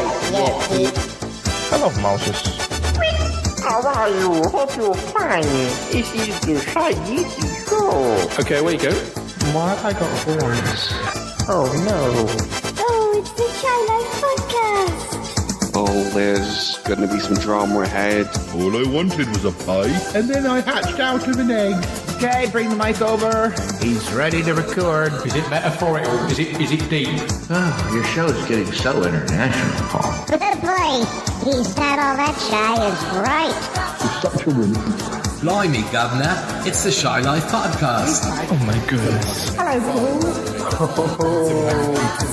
Yeti. Hello, Moses. How are you? Hope you're fine. This is the Shy Yeti Show. Okay, where you go? Why have I got a voice? Oh no. Oh, it's the Shy Life Podcast. Oh, there's gonna be some drama ahead. All I wanted was a pie, and then I hatched out of an egg. Okay, bring the mic over. He's ready to record. Is it metaphorical? Is it deep? Oh, your show's getting so international, Paul. Boy, he's not all that shy, is right. It's such a relief. Blimey, Governor, it's the Shy Life Podcast. Oh my goodness. Hello, Paul.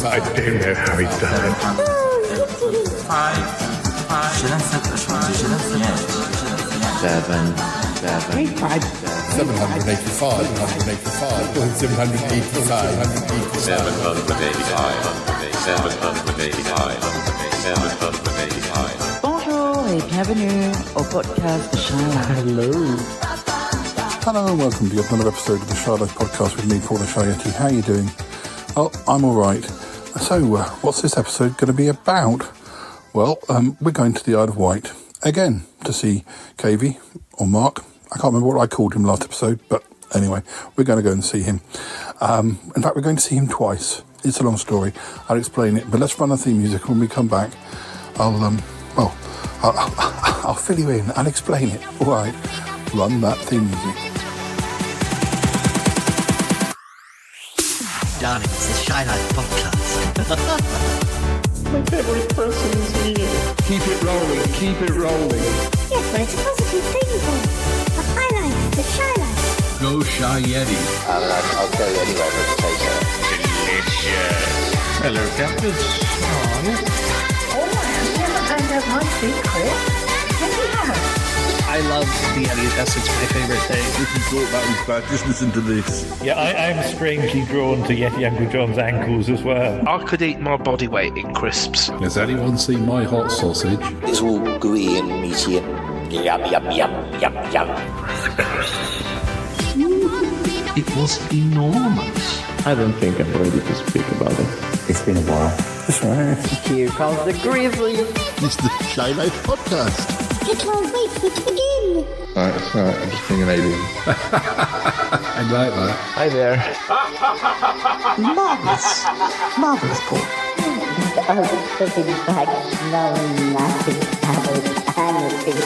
I don't know how he done it. Oh, Yeti. 785. Bonjour et bienvenue au podcast de Shy Life. Hello and welcome to another episode of the Shy Life Podcast with me, Paul the Shy Yeti. How are you doing? Oh, I'm alright. So, what's this episode going to be about? Well, we're going to the Isle of Wight again to see KV, or Mark. I can't remember what I called him last episode, but anyway, we're going to go and see him. In fact, we're going to see him twice. It's a long story. I'll explain it, but let's run the theme music. When we come back, I'll fill you in. I'll explain it. All right, run that theme music. Darling, it's the Shy Life Podcast. My favorite person is here. Keep it rolling, keep it rolling. Yes, but it's a positive thing, Paul. The High Life, the Shy Life. Go Shy Yeti. I'll go anywhere but the taser. Delicious. Hello, Captain. Oh, have you ever found out my secret? Yes, we have. I love the Yeti. That's my favorite thing. If you thought that was bad, just listen to this. Yeah, I'm strangely drawn to Yeti Uncle John's ankles as well. I could eat my body weight in crisps. Has anyone seen my hot sausage? It's all gooey and meaty and yum, yum, yum, yum, yum. It was enormous. I don't think I'm ready to speak about it. It's been a while. That's right. Here comes the grizzly. It's the Shy Life Podcast. I can't wait for it to begin. Alright, I'm just being an alien. I like that. Hi there. Marvelous. Marvelous, Paul. Oh, sitting back, smelling nothing, anything.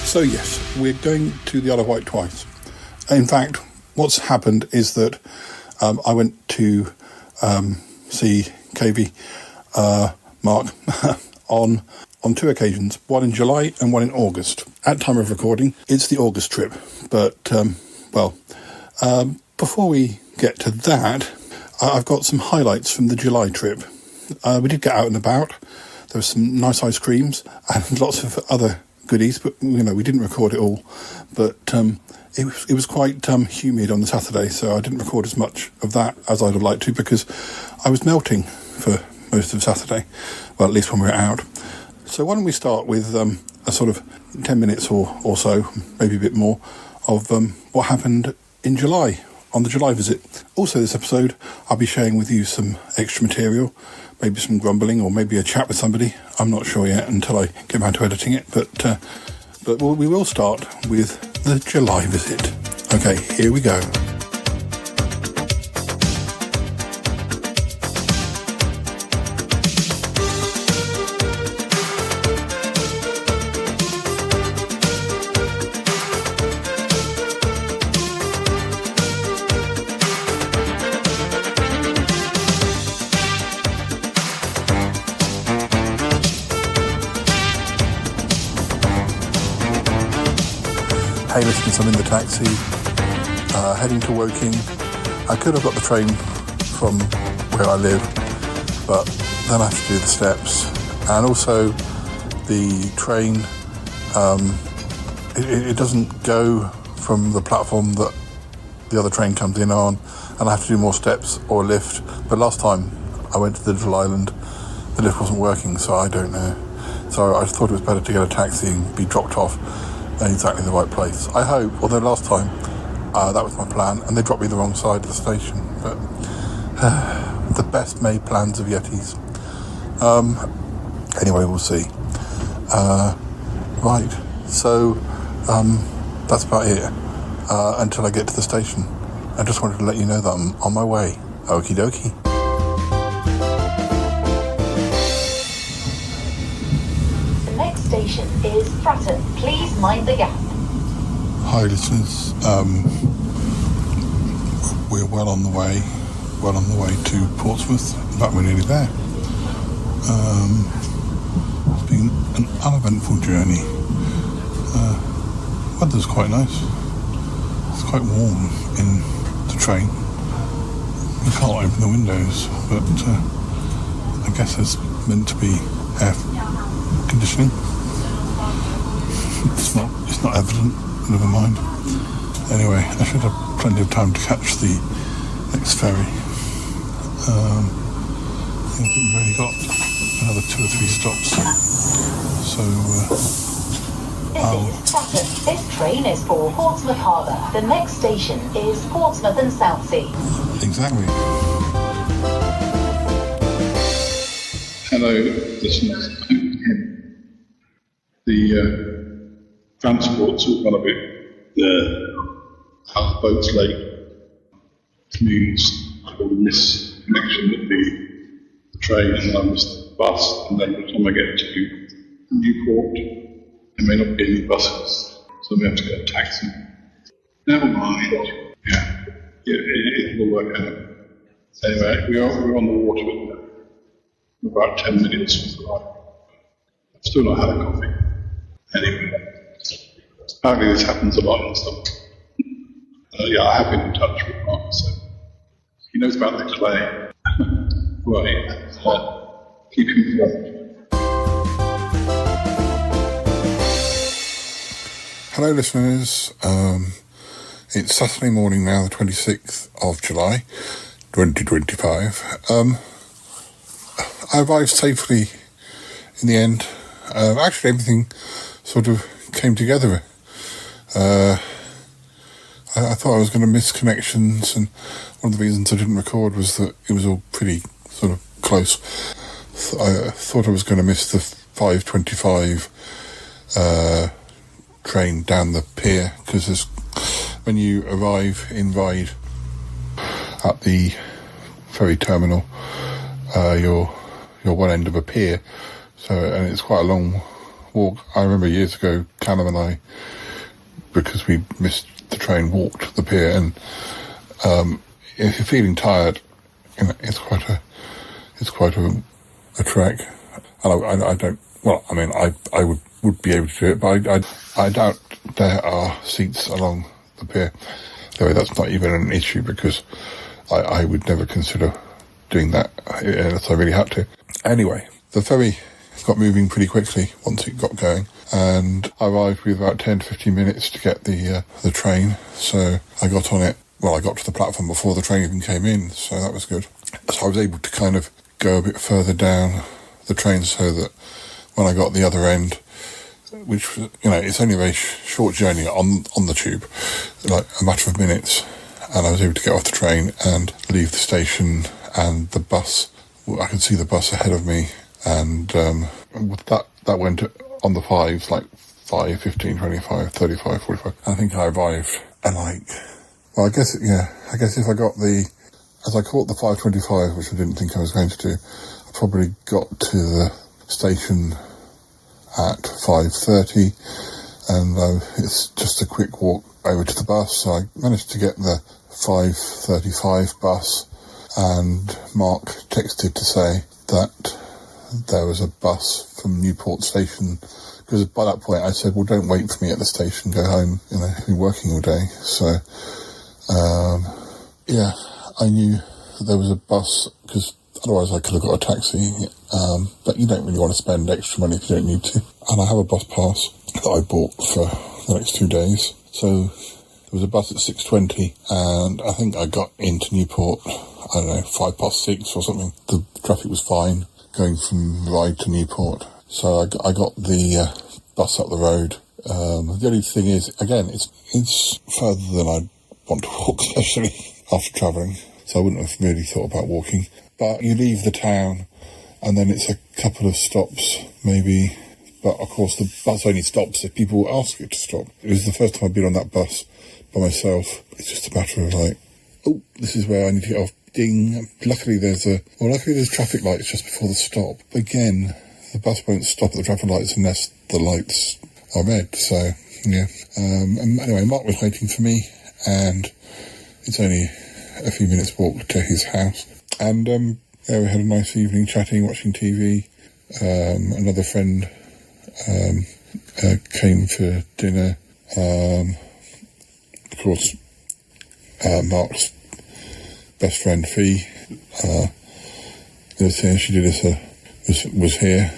So yes, we're going to the Isle of Wight twice. In fact, what's happened is that I went to see KV, Mark, on two occasions, one in July and one in August. At time of recording, it's the August trip. But, before we get to that, I've got some highlights from the July trip. We did get out and about. There were some nice ice creams and lots of other goodies, but we didn't record it all. But it was quite humid on the Saturday, so I didn't record as much of that as I'd have liked to because I was melting for most of Saturday. Well, at least when we were out. So why don't we start with a sort of 10 minutes or so, maybe a bit more, of what happened in July, on the July visit. Also this episode, I'll be sharing with you some extra material, maybe some grumbling or maybe a chat with somebody. I'm not sure yet until I get around to editing it, but we will start with the July visit. Okay, here we go. Hey, listeners, I'm in the taxi, heading to Woking. I could have got the train from where I live, but then I have to do the steps, And also the train, it doesn't go from the platform that the other train comes in on, and I have to do more steps or a lift. But last time I went to the little island, the lift wasn't working, so I don't know. So I thought it was better to get a taxi and be dropped off in exactly the right place. I hope, although last time that was my plan, and they dropped me the wrong side of the station. But the best made plans of Yetis. Anyway, we'll see. Right, so that's about it until I get to the station. I just wanted to let you know that I'm on my way. Okie dokie. The next station is Fratton. Please mind the gap. Hi listeners, we're well on the way to Portsmouth. In fact, we're nearly there. It's been an uneventful journey. Weather's quite nice. It's quite warm in the train. You can't open the windows, but I guess there's meant to be air conditioning. It's not evident. Never mind. Anyway, I should have plenty of time to catch the next ferry. I think we've only got another 2 or 3 stops. So This train is for Portsmouth Harbour. The next station is Portsmouth and Southsea. Exactly. Hello, listeners. The transport's all gone a bit. Our boat's late. It means I will miss connection with the train, and I miss the bus, and then by the time I get to Newport, there may not be any buses, so we have to get a taxi. Never mind. Yeah, it will work out. Anyway, we're on the water with about 10 minutes from the ride. I've still not had a coffee. Anyway, apparently this happens a lot and stuff. I have been in touch with Mark, so he knows about the clay. Right, keep informed. Hello listeners, it's Saturday morning now, the 26th of July, 2025. I arrived safely in the end. Actually everything sort of came together. I thought I was going to miss connections, and one of the reasons I didn't record was that it was all pretty sort of close. I thought I was going to miss the 5:25 train down the pier, because when you arrive in Ryde at the ferry terminal, you're one end of a pier, and it's quite a long walk. I remember years ago, Callum and I, because we missed the train, walked the pier, and if you're feeling tired, it's quite a trek. And I don't. Well, I mean, I would be able to do it, but I doubt there are seats along the pier. Anyway, that's not even an issue, because I would never consider doing that unless I really had to. Anyway, the ferry got moving pretty quickly once it got going, and I arrived with about 10 to 15 minutes to get the train. So I got on it. Well, I got to the platform before the train even came in, so that was good. So I was able to kind of go a bit further down the train, so that when I got the other end, which was, it's only a very short journey on the tube, like a matter of minutes, and I was able to get off the train and leave the station, and the bus, I could see the bus ahead of me, and that went on the 5s, like 5, 15, 25, 35, 45. I think I arrived at I guess if I got as I caught the 5:25, which I didn't think I was going to do, I probably got to the station at 5:30, and it's just a quick walk over to the bus. So I managed to get the 5:35 bus, and Mark texted to say that there was a bus from Newport Station, because by that point I said, well, don't wait for me at the station, go home, I've been working all day. So I knew that there was a bus, because Otherwise, I could have got a taxi, but you don't really want to spend extra money if you don't need to. And I have a bus pass that I bought for the next 2 days. So there was a bus at 6:20, and I think I got into Newport, I don't know, 6:05 or something. The traffic was fine going from Ryde to Newport. So I got the bus up the road. The only thing is, again, it's further than I'd want to walk, especially after travelling. So I wouldn't have really thought about walking. But you leave the town, and then it's a couple of stops, maybe. But, of course, the bus only stops if people ask it to stop. It was the first time I've been on that bus by myself. It's just a matter of, like, oh, this is where I need to get off. Ding. Luckily there's traffic lights just before the stop. Again, the bus won't stop at the traffic lights unless the lights are red. So, yeah. And anyway, Mark was waiting for me, and it's only a few minutes walk to his house. And, yeah, we had a nice evening chatting, watching TV. Another friend came for dinner. Of course, Mark's best friend Fee was here. She did us was here.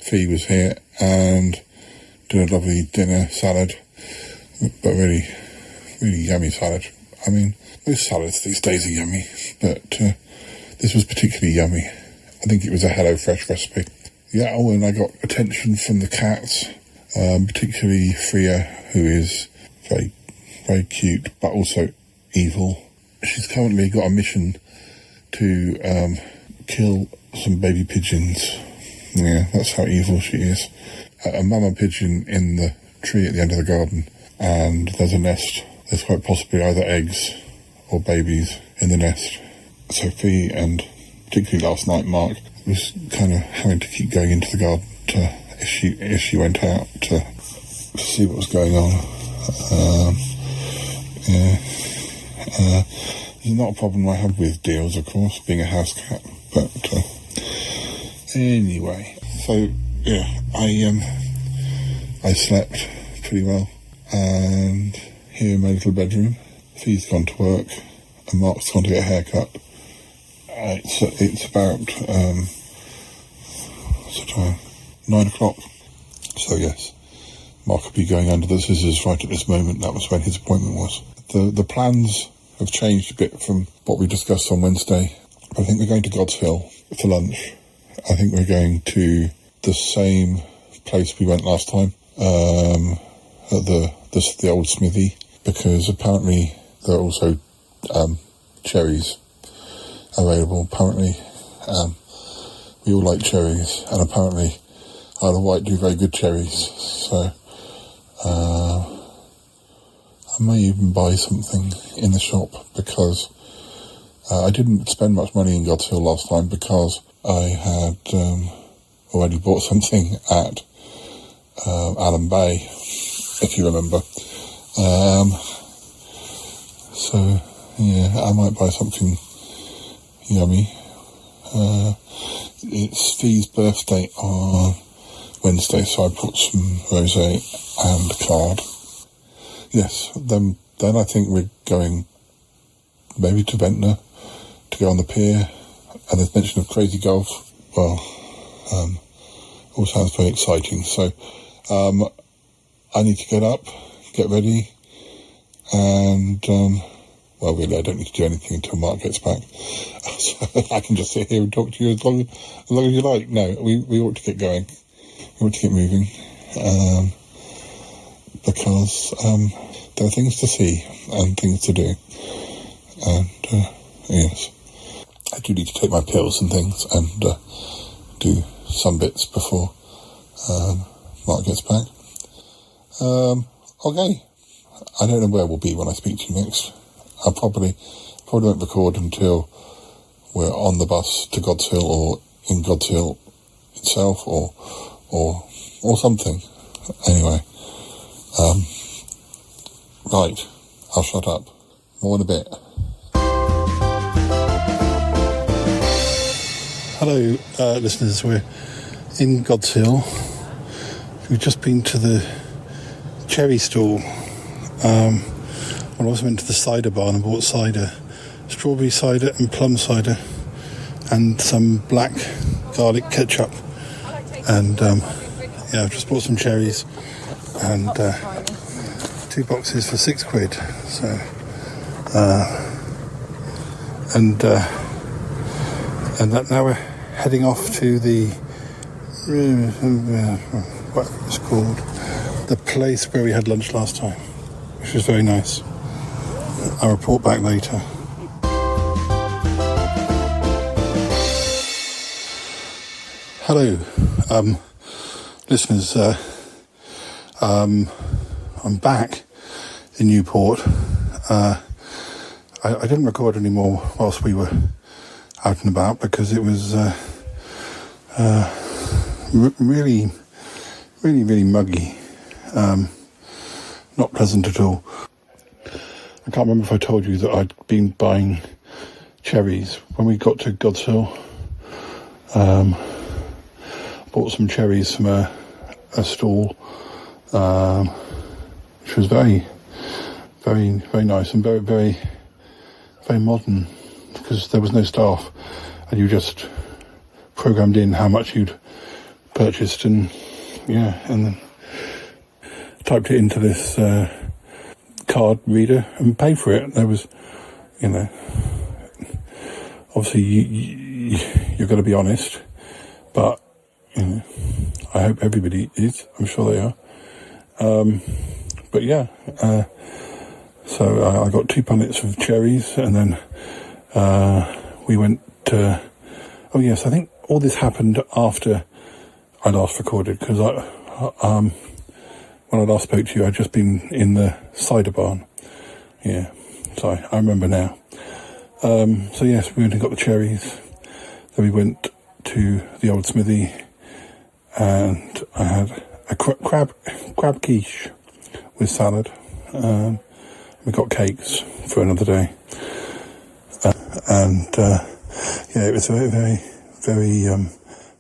Fee was here and did a lovely dinner, salad, but really, really yummy salad. I mean, most salads these days are yummy, but this was particularly yummy. I think it was a HelloFresh recipe. Yeah, oh, and I got attention from the cats, particularly Freya, who is very, very cute, but also evil. She's currently got a mission to kill some baby pigeons. Yeah, that's how evil she is. A mama pigeon in the tree at the end of the garden, and there's a nest. There's quite possibly either eggs or babies in the nest. Sophie, and particularly last night, Mark was kind of having to keep going into the garden if she went out to see what was going on. It's not a problem I have with deals, of course, being a house cat. But anyway, so yeah, I slept pretty well, and here in my little bedroom, Fee's gone to work, and Mark's gone to get a haircut. It's about what's the time? 9 o'clock. So yes, Mark will be going under the scissors right at this moment. That was when his appointment was. The plans have changed a bit from what we discussed on Wednesday. I think we're going to God's Hill for lunch. I think we're going to the same place we went last time, at the old smithy, because apparently there are also cherries available. Apparently we all like cherries, and apparently Isle of Wight do very good cherries, so I may even buy something in the shop, because I didn't spend much money in God's Hill last time because I had already bought something at Allen Bay, if you remember. So, yeah, I might buy something yummy. It's Fee's birthday on Wednesday, so I put some rosé and a card. Yes, then I think we're going maybe to Ventnor to go on the pier, and there's mention of Crazy Golf. Well, all sounds very exciting. So I need to get up, get ready, and well, really, I don't need to do anything until Mark gets back. So I can just sit here and talk to you as long as you like. No, we ought to get going. We ought to get moving, because there are things to see and things to do. And yes, I do need to take my pills and things and do some bits before Mark gets back. Okay, I don't know where we'll be when I speak to you next. I probably won't record until we're on the bus to God's Hill, or in God's Hill itself, or something. Anyway, right, I'll shut up. More in a bit. Hello, listeners. We're in God's Hill. We've just been to the cherry stall. I also went to the cider bar and bought cider, strawberry cider and plum cider, and some black garlic ketchup. And I've just bought some cherries and 2 boxes for £6. So and that now we're heading off to the what it's called, the place where we had lunch last time, which was very nice. I'll report back later. Hello, listeners. I'm back in Newport. I didn't record anymore whilst we were out and about because it was really muggy. Not pleasant at all. I can't remember if I told you that I'd been buying cherries when we got to God's Hill. Bought some cherries from a stall, which was very nice and very modern, because there was no staff and you just programmed in how much you'd purchased and then typed it into this card reader and paid for it. There was, obviously you're going to be honest, but I hope everybody is. I'm sure they are. So I got 2 punnets of cherries, and then we went to... Oh yes, I think all this happened after I last recorded, because when I last spoke to you, I'd just been in the cider barn. Yeah, so I remember now. So yes, we went and got the cherries. Then we went to the old smithy, and I had a crab quiche with salad. We got cakes for another day. It was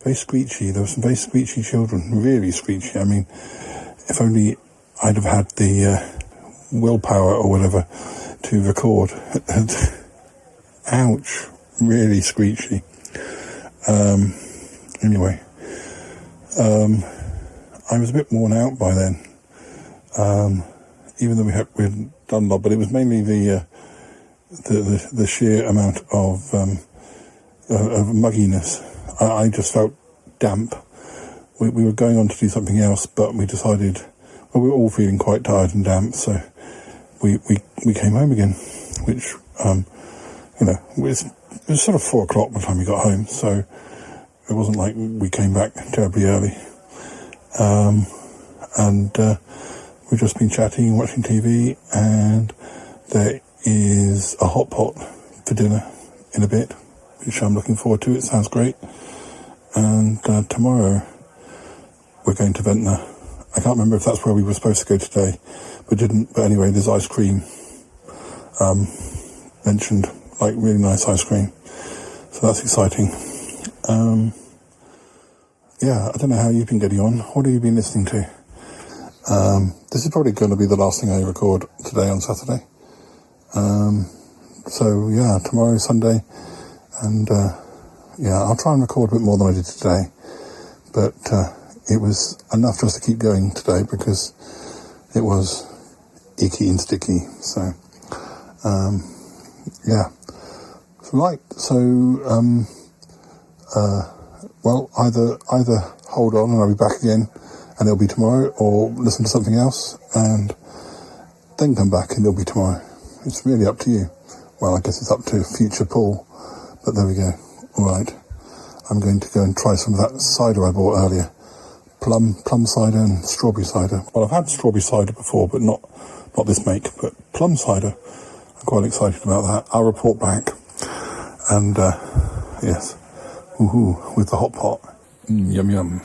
very screechy. There were some very screechy children, really screechy. I mean, if only I'd have had the willpower or whatever to record. Ouch, really screechy. Anyway, I was a bit worn out by then, even though we'd done a lot, but it was mainly the sheer amount of mugginess. I just felt damp. We were going on to do something else, but we decided, we were all feeling quite tired and damp, so we came home again, which, it was sort of 4 o'clock by the time we got home, so it wasn't like we came back terribly early. We've just been chatting and watching TV, and there is a hot pot for dinner in a bit, which I'm looking forward to. It sounds great. And tomorrow we're going to Ventnor. I can't remember if that's where we were supposed to go today, but didn't. But anyway, there's ice cream mentioned, like really nice ice cream. So that's exciting. I don't know how you've been getting on. What have you been listening to? This is probably going to be the last thing I record today on Saturday. Tomorrow is Sunday, and I'll try and record a bit more than I did today, but it was enough just to keep going today because it was icky and sticky. So either hold on and I'll be back again and it'll be tomorrow, or listen to something else and then come back and it'll be tomorrow. It's really up to you. Well, I guess it's up to future Paul, but there we go. All right, I'm going to go and try some of that cider I bought earlier. Plum cider and strawberry cider. Well, I've had strawberry cider before, but not this make, but plum cider. I'm quite excited about that. I'll report back. And, yes, woohoo, with the hot pot. Yum yum.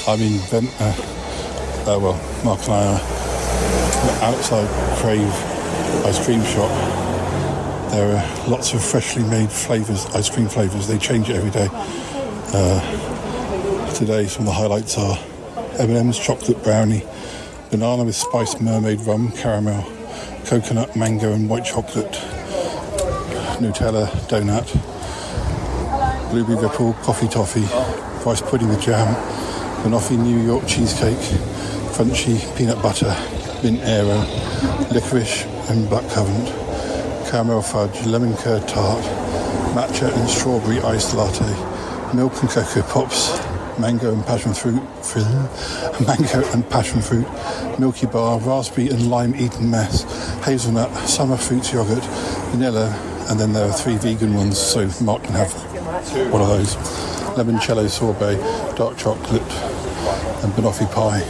I'm in Ventnor. Mark and I are outside Crave ice cream shop. There are lots of freshly made flavours, ice cream flavours. They change it every day. Today some of the highlights are M&M's chocolate brownie, banana with spiced mermaid rum, caramel, coconut, mango and white chocolate, Nutella donut, blueberry ripple, coffee toffee, rice pudding with jam, banoffee New York cheesecake, crunchy peanut butter, mint aero, licorice and blackcurrant, caramel fudge, lemon curd tart, matcha and strawberry iced latte, milk and cocoa pops, mango and passion fruit, Milky Bar, raspberry and lime Eton mess, hazelnut, summer fruits yogurt, vanilla, and then there are 3 vegan ones, so Mark can have one of those. Limoncello sorbet, dark chocolate, and banoffee pie.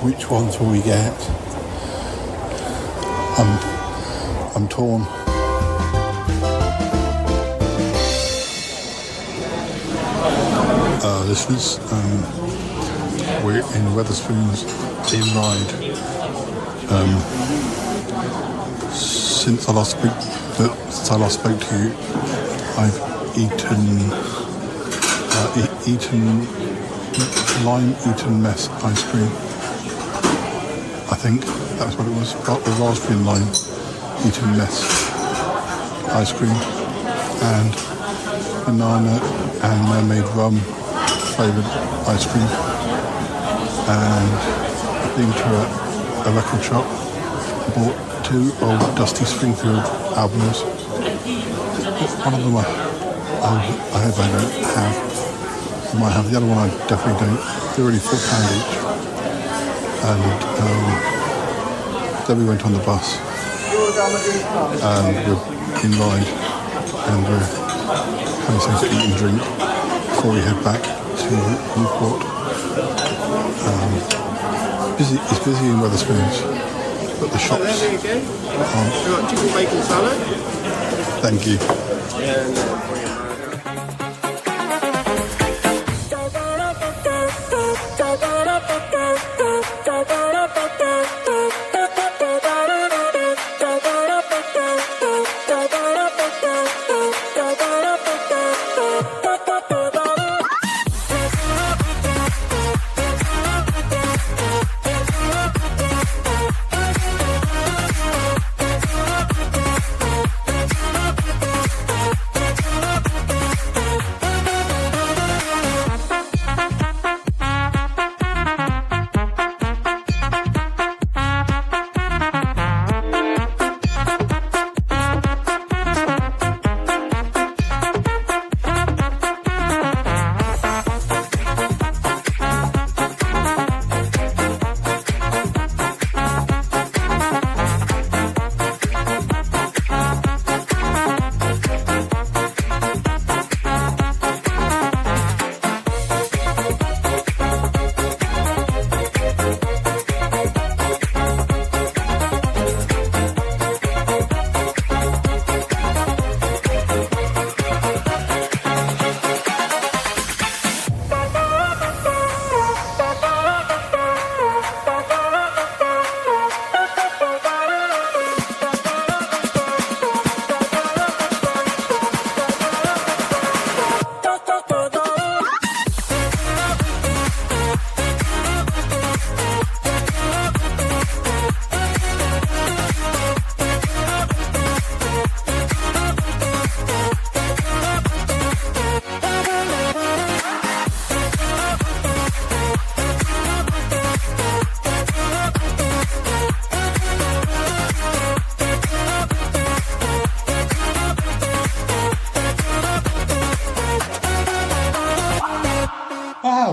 Which ones will we get? I'm torn. This is we're in Wetherspoons in Ryde. Since I last spoke to you, I've eaten lime Eton mess ice cream. I think that's what it was. Got the raspberry and lime Eton mess ice cream, and banana and mermaid rum flavoured ice cream, and I've been to a record shop, bought 2 old Dusty Springfield albums. One of them I hope I don't have. I might have the other one, I definitely don't. They're really £4 each. And then we went on the bus, and we're in Ryde, and we're having something to eat and drink before we head back to Newport. It's busy in Wetherspoons, but the shops aren't. Chicken bacon salad? Thank you.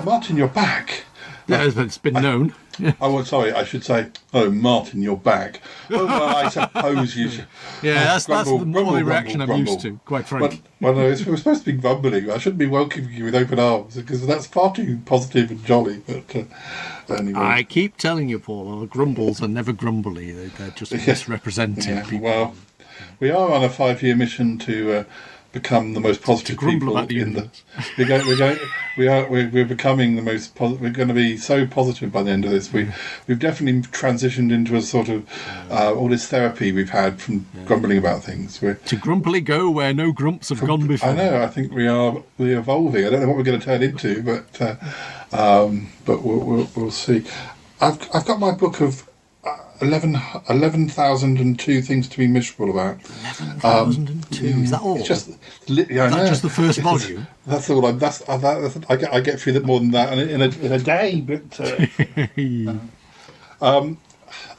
Martin, you're back. Yeah, it's been known. Oh, sorry, I should say, Martin, you're back. Oh, well, I suppose you should. Yeah, that's the normal reaction I'm used to, quite frankly. Well, no, we're supposed to be grumbling. I shouldn't be welcoming you with open arms, because that's far too positive and jolly. But anyway. I keep telling you, Paul, grumbles are never grumbly. They're just misrepresenting people. Well, we are on a 5-year mission to become the most positive people in the. We're becoming the most. We're going to be so positive by the end of this. We've definitely transitioned into a sort of all this therapy we've had from grumbling about things. To grumpily go where no grumps have gone before. I know. I think we're evolving. I don't know what we're going to turn into, but we'll see. I've got my book of 11,002 things to be miserable about. 11,002. Is that all? It's just, Is that just the first volume? That's all. I get through more than that in a day. But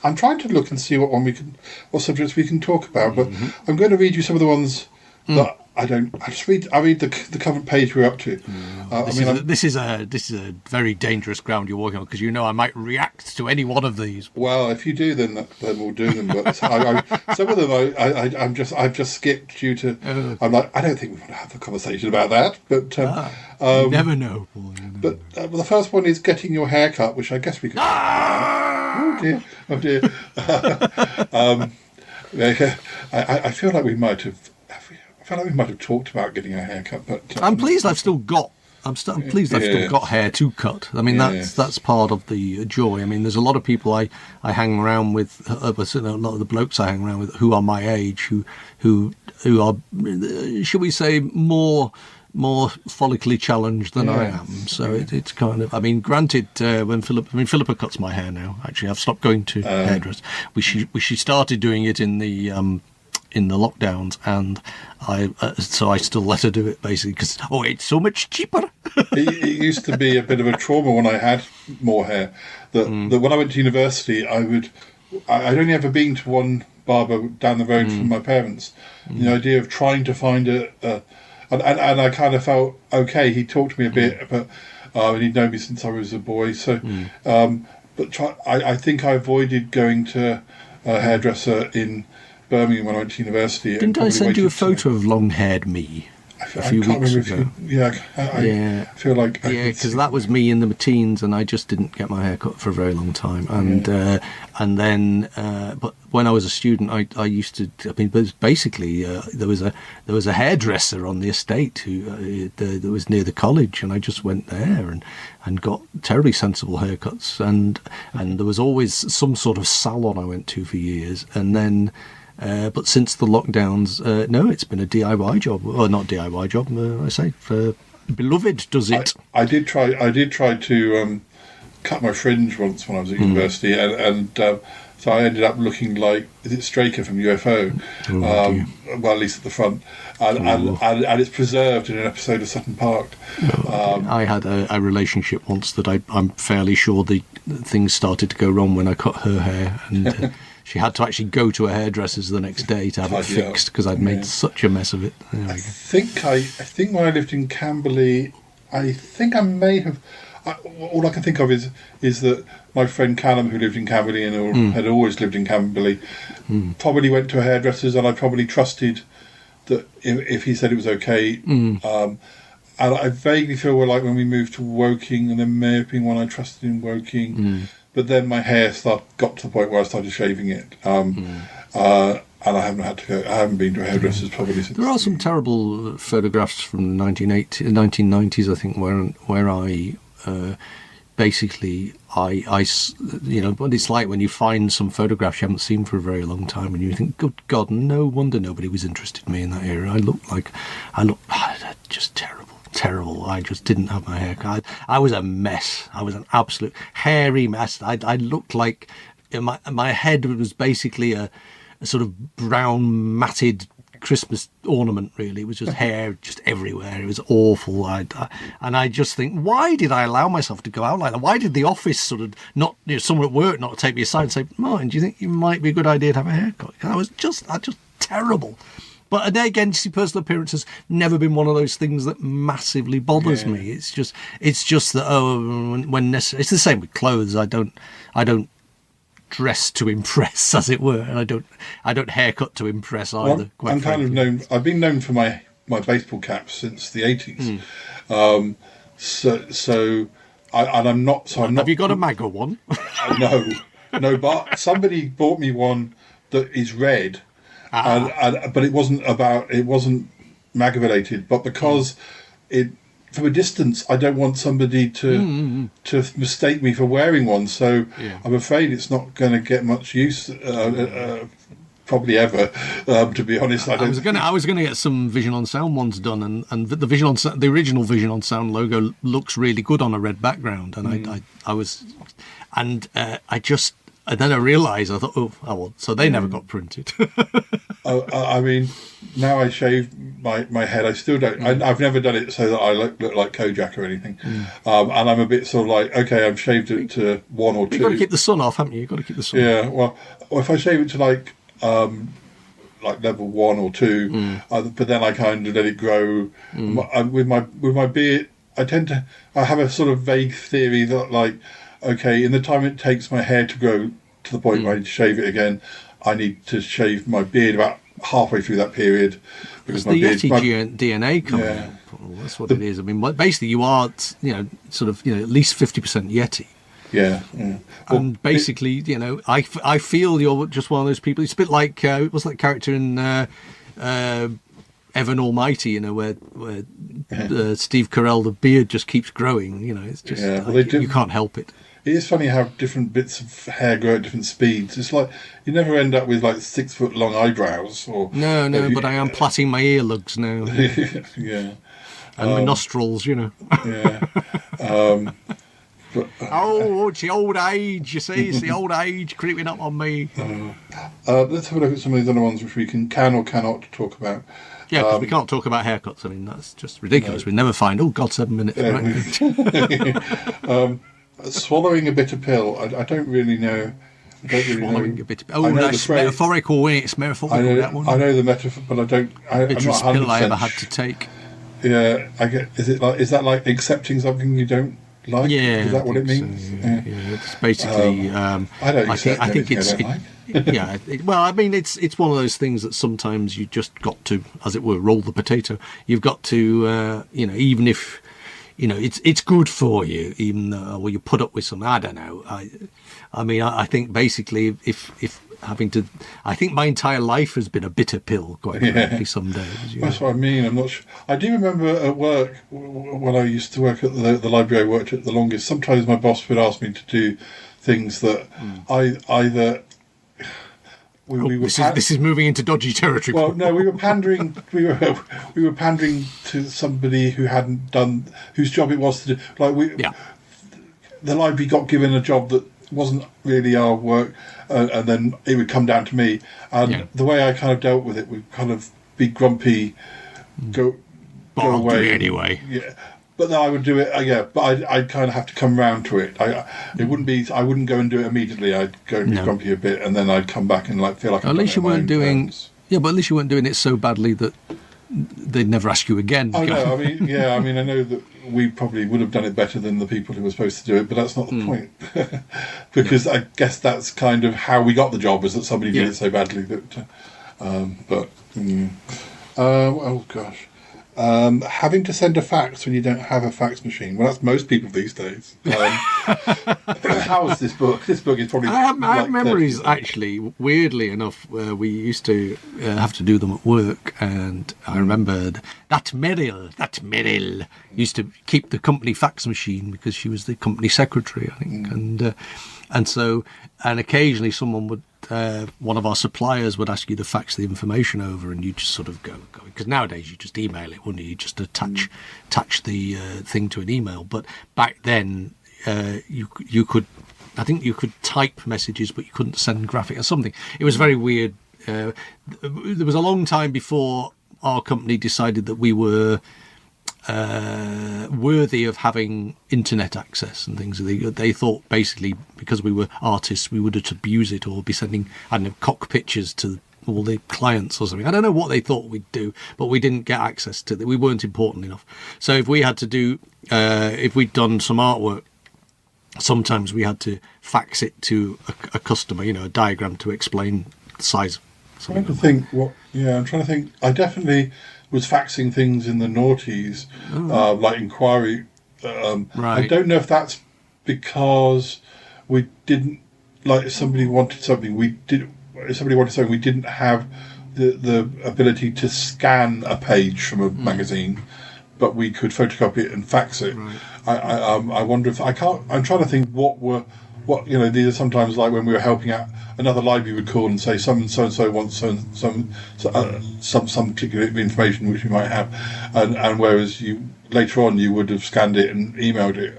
I'm trying to look and see what subjects we can talk about. But I'm going to read you some of the ones that I read the cover page we're up to. This is a very dangerous ground you're walking on, because I might react to any one of these. Well, if you do, then we'll do them. But some of them I've just skipped due to. I'm like, I don't think we want to have a conversation about that. But you never know, Paul. But the first one is getting your hair cut, which I guess we could. Oh dear. I feel like we might have. I feel like we might have talked about getting a haircut, but I'm pleased I've still got. I'm pleased I've still got hair to cut. I mean, that's part of the joy. I mean, there's a lot of people I hang around with, a lot of the blokes I hang around with who are my age, who are, shall we say, more follically challenged than I am. So it's kind of. I mean, granted, when Philippa cuts my hair now. Actually, I've stopped going to hairdressers. She started doing it in the lockdowns, and so I still let her do it, basically, because it's so much cheaper. it used to be a bit of a trauma when I had more hair. That when I went to university, I'd only ever been to one barber down the road from my parents. The idea of trying to find and I kind of felt okay. He talked to me a bit, but he'd known me since I was a boy. So, I think I avoided going to a hairdresser in Birmingham when I went to university. Didn't I send you a photo of long-haired me a few weeks ago? I feel like... because that was me in the teens, and I just didn't get my hair cut for a very long time. And then, but when I was a student, I used to... I mean, basically, there was a hairdresser on the estate that was near the college, and I just went there and got terribly sensible haircuts. And there was always some sort of salon I went to for years, and then... but since the lockdowns, no, it's been a DIY job. Or not DIY job, I say. Beloved does it. I did try to cut my fringe once when I was at university, and so I ended up looking like, is it Straker from UFO? Well, at least at the front. And it's preserved in an episode of Sutton Park. I had a relationship once that I'm fairly sure the things started to go wrong when I cut her hair, and... She had to actually go to a hairdresser's the next day to have it fixed because I'd made such a mess of it. I think when I lived in Camberley, I think I may have. All I can think of is that my friend Callum, who lived in Camberley and had always lived in Camberley, probably went to a hairdresser's, and I probably trusted that if he said it was okay. And I vaguely feel like when we moved to Woking, and there may have been one I trusted in Woking. But then my hair got to the point where I started shaving it, and I haven't been to a hairdresser's probably since. There are some terrible photographs from the 1990s, I think, where I basically what it's like when you find some photographs you haven't seen for a very long time, and you think, good God, no wonder nobody was interested in me in that era. I looked just terrible. I just didn't have my hair cut. I was a mess. I was an absolute hairy mess. I looked like my head was basically a sort of brown matted Christmas ornament. Really, it was just hair just everywhere. It was awful. And I just think, why did I allow myself to go out like that? Why did the office sort of not, someone at work not take me aside and say, Martin, do you think it might be a good idea to have a haircut? I was just terrible. But again, see, personal appearance has never been one of those things that massively bothers me. It's just that when necessary. It's the same with clothes. I don't dress to impress, as it were, and I don't haircut to impress either. Well, I'm kind of known. I've been known for my baseball caps since the 80s. I'm not. So I'm not. Have you got a MAGA one? No. But somebody bought me one that is red. But it wasn't MAGA related, but because from a distance, I don't want somebody to mistake me for wearing one. So I'm afraid it's not going to get much use, probably ever. To be honest, I was going to get some Vision on Sound ones done, and the original Vision on Sound logo looks really good on a red background, and And then I realised, I thought, oh well, so they never got printed. I mean, now I shave my head. I still don't. I've never done it so that I look like Kojak or anything. And I'm a bit sort of like, okay, I've shaved it to 1 or 2. You've got to keep the sun off, haven't you? You've got to keep the sun off. Yeah, well, if I shave it to like level 1 or 2, but then I kind of let it grow. With my beard, I have a sort of vague theory that, like, okay, in the time it takes my hair to grow to the point where I need to shave it again, I need to shave my beard about halfway through that period, because the Yeti DNA coming out. Well, that's what it is. I mean, basically, you are, sort of, at least 50% Yeti. Yeah. Well, and basically, I feel you're just one of those people. It's a bit like what's that character in Evan Almighty? Where Steve Carell, the beard just keeps growing. It's just you can't help it. It is funny how different bits of hair grow at different speeds. It's like you never end up with like 6 foot long eyebrows. Or no, but I am plaiting my earlugs now. Yeah, and my nostrils, Yeah. It's the old age. You see, it's the old age creeping up on me. Let's have a look at some of these other ones which we can or cannot talk about. Yeah, because we can't talk about haircuts. I mean, that's just ridiculous. We never find. 7 minutes. Right? Swallowing a bitter pill. I don't really know. Swallowing a bitter pill. That's metaphorical. It's metaphorical. That one. I know the metaphor, but I don't. Bitterest pill I ever had to take. Yeah, I get. Is that like accepting something you don't like? Yeah, is that what it means? So, yeah. It's basically. I don't. I think it's. Well, I mean, it's one of those things that sometimes you just got to, as it were, roll the potato. You've got to, even if. It's good for you, even though you put up with some. I don't know. I mean, I think basically, if having to, I think my entire life has been a bitter pill, quite frankly. Some days. That's what I mean. I'm not sure. I do remember at work when I used to work at the library I worked at the longest. Sometimes my boss would ask me to do things that I either. This is moving into dodgy territory. Well, no, we were pandering. We were pandering to somebody who hadn't done, whose job it was to do. The library got given a job that wasn't really our work, and then it would come down to me. And the way I kind of dealt with it would kind of be grumpy, go away anyway. Yeah. But then I would do it, but I'd kind of have to come round to it. I wouldn't go and do it immediately. I'd go and be grumpy a bit, and then I'd come back and feel like. At least you weren't doing. Yeah, but at least you weren't doing it so badly that they'd never ask you again. Oh no, I mean, I know that we probably would have done it better than the people who were supposed to do it, but that's not the point. Because I guess that's kind of how we got the job, was that somebody did it so badly that. Oh gosh. Having to send a fax when you don't have a fax machine. Well, that's most people these days. How is this book? This book is probably. I have memories, actually, weirdly enough, where we used to have to do them at work, and I remembered that Meryl used to keep the company fax machine because she was the company secretary, I think, and occasionally someone would. One of our suppliers would ask you to fax the information over, and you just sort of go because nowadays you just email it, wouldn't you? You just attach the thing to an email. But back then, you could, I think you could type messages, but you couldn't send graphic or something. It was very weird. There was a long time before our company decided that we were worthy of having internet access and things. They thought basically because we were artists we would abuse it or be sending, I don't know, cock pictures to all the clients or something. I don't know what they thought we'd do, but we didn't get access to it. We weren't important enough. So if we had to do, if we'd done some artwork, sometimes we had to fax it to a customer, a diagram to explain the size. I'm trying to think. I definitely was faxing things in the noughties, like inquiry. Right. I don't know if that's because we didn't, like, if somebody wanted something, we didn't have the ability to scan a page from a magazine, but we could photocopy it and fax it. Right. I wonder if I'm trying to think what these are sometimes like when we were helping out, another library would call and say so and so wants some particular information which we might have, and whereas you later on you would have scanned it and emailed it,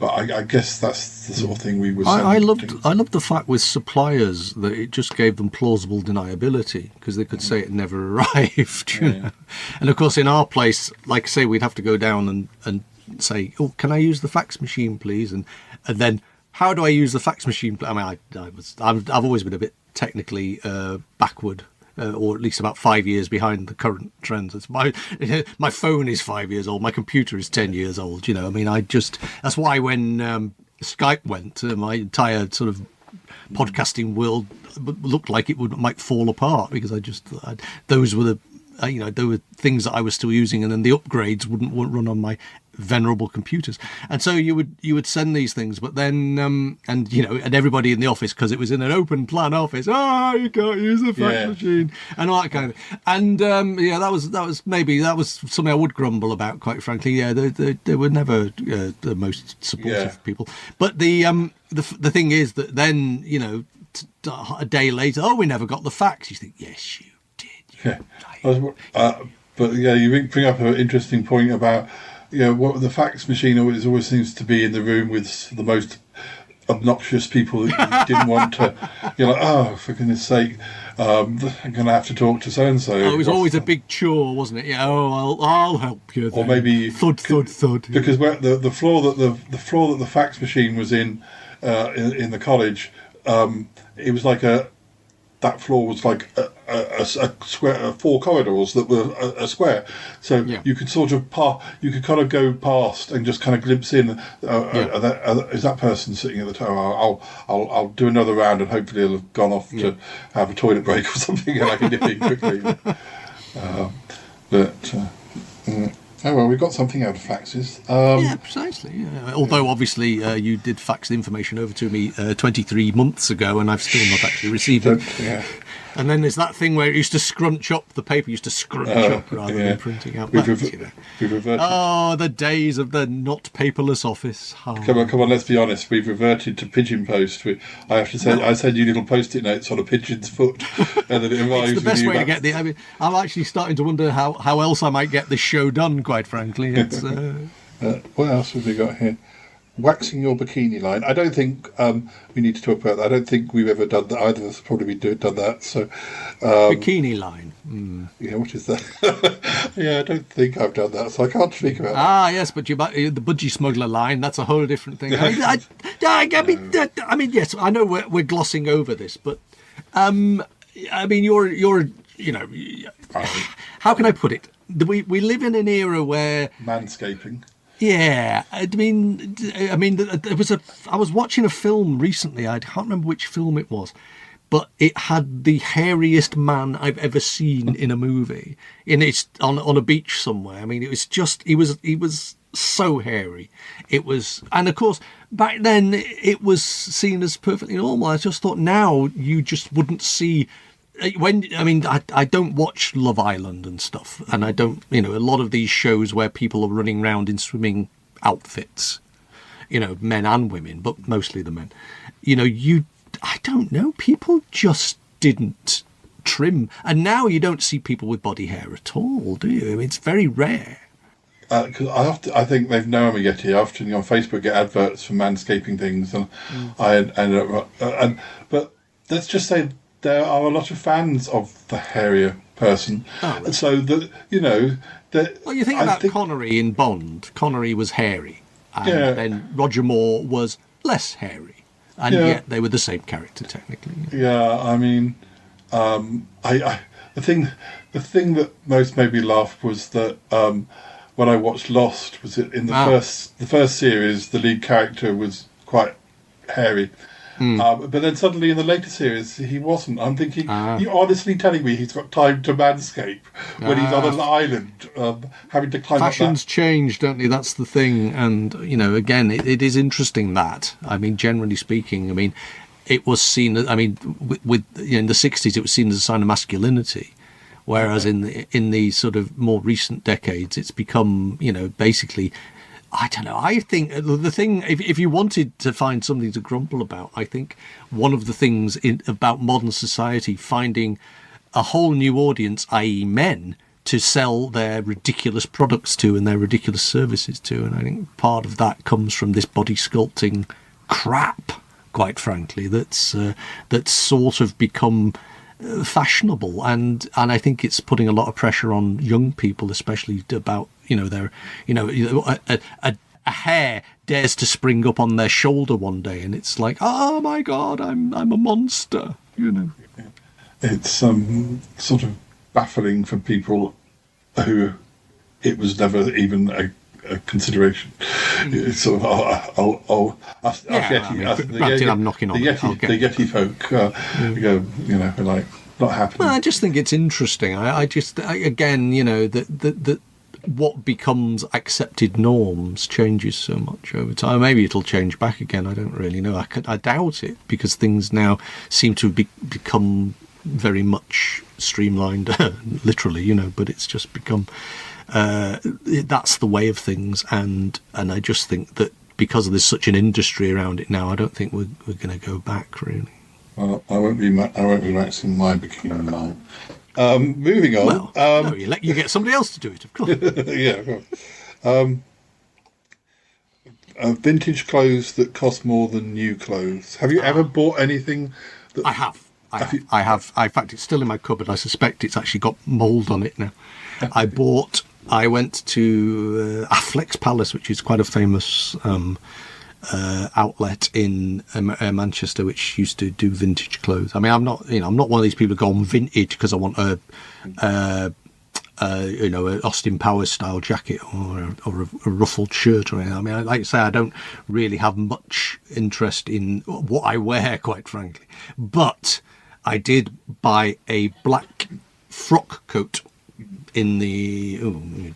But I guess that's the sort of thing we were. I loved the fact with suppliers that it just gave them plausible deniability, because they could say it never arrived. You know? And of course, in our place, like I say, we'd have to go down and say, "Oh, can I use the fax machine, please?" And then, how do I use the fax machine? I mean, I've always been a bit technically backward. Or at least about 5 years behind the current trends. It's my phone is 5 years old. My computer is 10 years old. You know, I mean, that's why when Skype went, my entire sort of podcasting world looked like it might fall apart, because those were there were things that I was still using, and then the upgrades wouldn't run on my venerable computers. And so you would send these things, but then and everybody in the office, because it was in an open plan office, you can't use the fax machine and all that kind of thing. And that was something I would grumble about, quite frankly. They were never the most supportive people. But the thing is that then a day later, we never got the fax. You think, yes, you did. But you bring up an interesting point about what the fax machine always seems to be in the room with the most obnoxious people that you didn't want to. You're like, for goodness sake, I'm going to have to talk to so and so. It was always a big chore, wasn't it? Yeah. I'll help you. Or maybe thud. Because the floor that the fax machine was in the college, it was like that floor was like a square, 4 corridors that were a square. So you could sort of kind of go past and just kind of glimpse in. Is that person sitting at the top? I'll do another round, and hopefully he'll have gone off to have a toilet break or something, and I can nip in quickly. We got something out of faxes. Precisely. Yeah. Although, obviously, you did fax the information over to me 23 months ago, and I've still not actually received it. And then there's that thing where it used to scrunch up, the paper used to scrunch up rather than printing out. We've reverted. Oh, the days of the not paperless office. Oh. Come on, let's be honest. We've reverted to pigeon post. I have to say, I send you little post-it notes on a pigeon's foot, and then it arrives. It's the best way to get the. I mean, I'm actually starting to wonder how else I might get this show done. Quite frankly, it's. What else have we got here? Waxing your bikini line. I don't think we need to talk about that. I don't think we've ever done that. Either of us have probably done that. So, bikini line. Yeah, what is that? I don't think I've done that, so I can't speak about that. Yes, but the budgie smuggler line, that's a whole different thing. I mean, yes, I know we're glossing over this, but I mean, you're how can I put it? We live in an era where manscaping. Yeah, I mean, I was watching a film recently. I can't remember which film it was, but it had the hairiest man I've ever seen in a movie. It's on a beach somewhere. I mean, it was just he was so hairy. It was, and of course back then it was seen as perfectly normal. I just thought now you just wouldn't see. I don't watch Love Island and stuff, and I don't, a lot of these shows where people are running around in swimming outfits, men and women, but mostly the men, I don't know, people just didn't trim, and now you don't see people with body hair at all, do you? I mean, it's very rare. Because I think they've known me yet here. I often on Facebook get adverts for manscaping things, and but let's just say. There are a lot of fans of the hairier person. So that well, you think about Connery in Bond. Connery was hairy, and then Roger Moore was less hairy, and yet they were the same character technically. Yeah, I mean, the thing that most made me laugh was that when I watched Lost, was it in the first series, the lead character was quite hairy. But then suddenly in the later series he wasn't. I'm thinking, you're honestly telling me he's got time to manscape when he's on an island having to climb Fashions change, don't they? That's the thing. And, again, it is interesting that, I mean, generally speaking, I mean, it was seen, I mean, with in the 60s it was seen as a sign of masculinity. Whereas in the sort of more recent decades, it's become, basically... I don't know. I think the thing, if you wanted to find something to grumble about, I think one of the things about modern society, finding a whole new audience, i.e. men, to sell their ridiculous products to and their ridiculous services to. And I think part of that comes from this body sculpting crap, quite frankly, that's sort of become fashionable, and I think it's putting a lot of pressure on young people, especially about a hair dares to spring up on their shoulder one day, and it's like, oh my God, I'm a monster, It's sort of baffling for people who it was never even a consideration. It's sort of, I'm knocking on the Yeti folk go, like, not happening. Well, I just think it's interesting. Again, that what becomes accepted norms changes so much over time. Maybe it'll change back again. I don't really know. I doubt it, because things now seem to have become very much streamlined, literally, but it's just become that's the way of things, and I just think that because there's such an industry around it now, I don't think we're going to go back, really. Well, I won't be waxing my bikini now. Moving on. Well, no, you get somebody else to do it, of course. Yeah, of course. Vintage clothes that cost more than new clothes. Have you ever bought anything? I have. I have. In fact, it's still in my cupboard. I suspect it's actually got mould on it now. I went to Affleck's Palace, which is quite a famous outlet in Manchester, which used to do vintage clothes. I mean, I'm not one of these people who go on vintage because I want a Austin Powers style jacket or a ruffled shirt or anything. I mean, like I say, I don't really have much interest in what I wear, quite frankly. But I did buy a black frock coat in the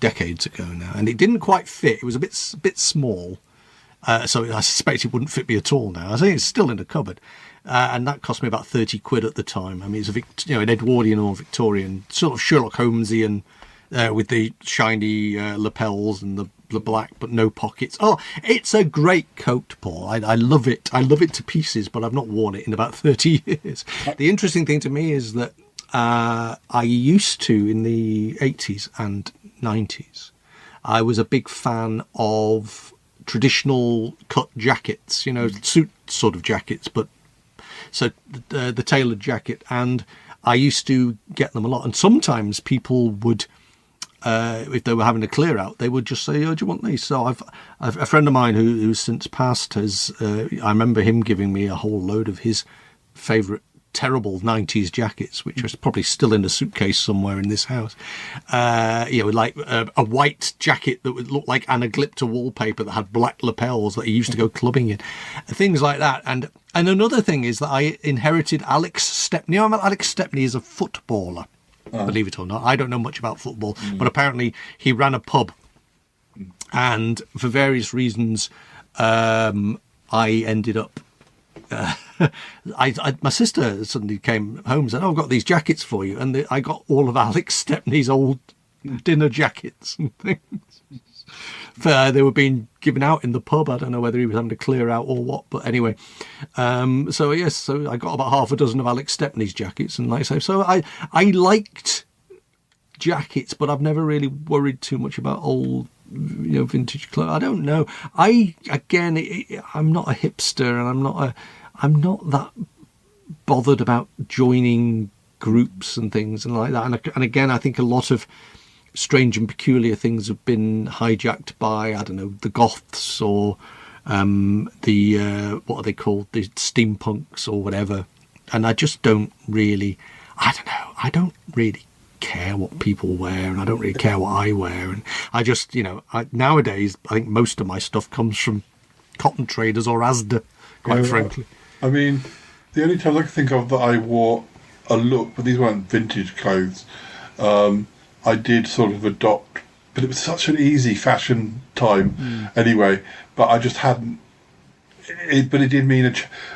decades ago now, and it didn't quite fit. It was a bit small, so I suspect it wouldn't fit me at all now. I think it's still in the cupboard, and that cost me about 30 quid at the time. I mean, it's an Edwardian or Victorian, sort of Sherlock Holmesian, with the shiny lapels and the black but no pockets. Oh, it's a great coat, Paul. I love it. I love it to pieces, but I've not worn it in about 30 years. The interesting thing to me is that I used to, in the 80s and 90s, I was a big fan of traditional cut jackets, suit sort of jackets, but so the tailored jacket, and I used to get them a lot. And sometimes people would, if they were having a clear out, they would just say, "Oh, do you want these?" So I've a friend of mine who's since passed I remember him giving me a whole load of his favourite terrible 90s jackets, which are probably still in a suitcase somewhere in this house. Like a white jacket that would look like Anna Glipta wallpaper that had black lapels that he used to go clubbing in, things like that. And another thing is that I inherited Alex Stepney. Alex Stepney is a footballer, believe it or not. I don't know much about football, but apparently he ran a pub, and for various reasons, I ended up. My sister suddenly came home and said, "Oh, I've got these jackets for you," and I got all of Alex Stepney's old dinner jackets and things. They were being given out in the pub. I don't know whether he was having to clear out or what, but anyway. So I got about half a dozen of Alex Stepney's jackets, and like I say, so I liked jackets, but I've never really worried too much about old vintage clothes. I don't know. I'm not a hipster, and I'm not that bothered about joining groups and things and like that. And again, I think a lot of strange and peculiar things have been hijacked by, I don't know, the goths or the what are they called, the steampunks or whatever. And I just don't really care what people wear, and I don't really care what I wear, and I just nowadays I think most of my stuff comes from Cotton Traders or Asda, quite frankly. I mean, the only time I can think of that I wore a look, but these weren't vintage clothes, I did sort of adopt, but it was such an easy fashion time anyway, but I just hadn't but it did mean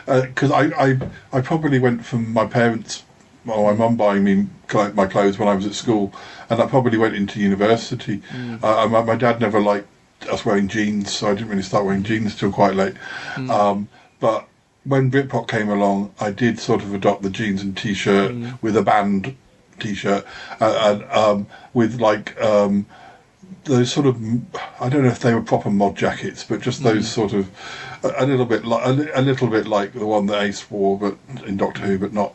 because I probably went from my parents my mum buying me my clothes when I was at school, and I probably went into university. My dad never liked us wearing jeans, so I didn't really start wearing jeans till quite late. But when Britpop came along, I did sort of adopt the jeans and t-shirt with a band T-shirt, and with like those sort of, I don't know if they were proper mod jackets, but just those sort of a little bit like the one that Ace wore, but in Doctor Who, but not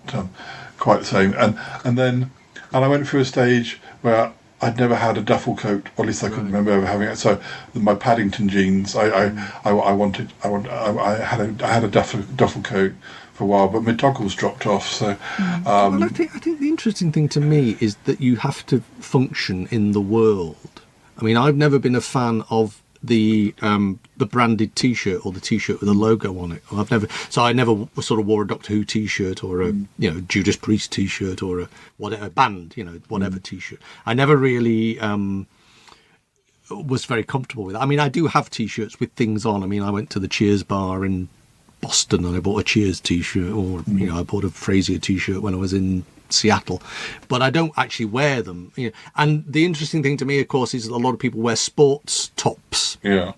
quite the same. And I went through a stage where I'd never had a duffel coat, or at least I couldn't remember ever having it. So my Paddington jeans, I had a duffel coat for a while, but my toggles dropped off. So, well, I think the interesting thing to me is that you have to function in the world. I mean, I've never been a fan of the branded T-shirt or the T-shirt with a logo on it. I never sort of wore a Doctor Who T-shirt or a Judas Priest T-shirt or a whatever band, whatever T-shirt. I never really was very comfortable with it. I mean, I do have T-shirts with things on. I mean, I went to the Cheers bar in Boston and I bought a Cheers T-shirt, or I bought a Frasier T-shirt when I was in Seattle, but I don't actually wear them. And the interesting thing to me, of course, is that a lot of people wear sports tops. Yeah.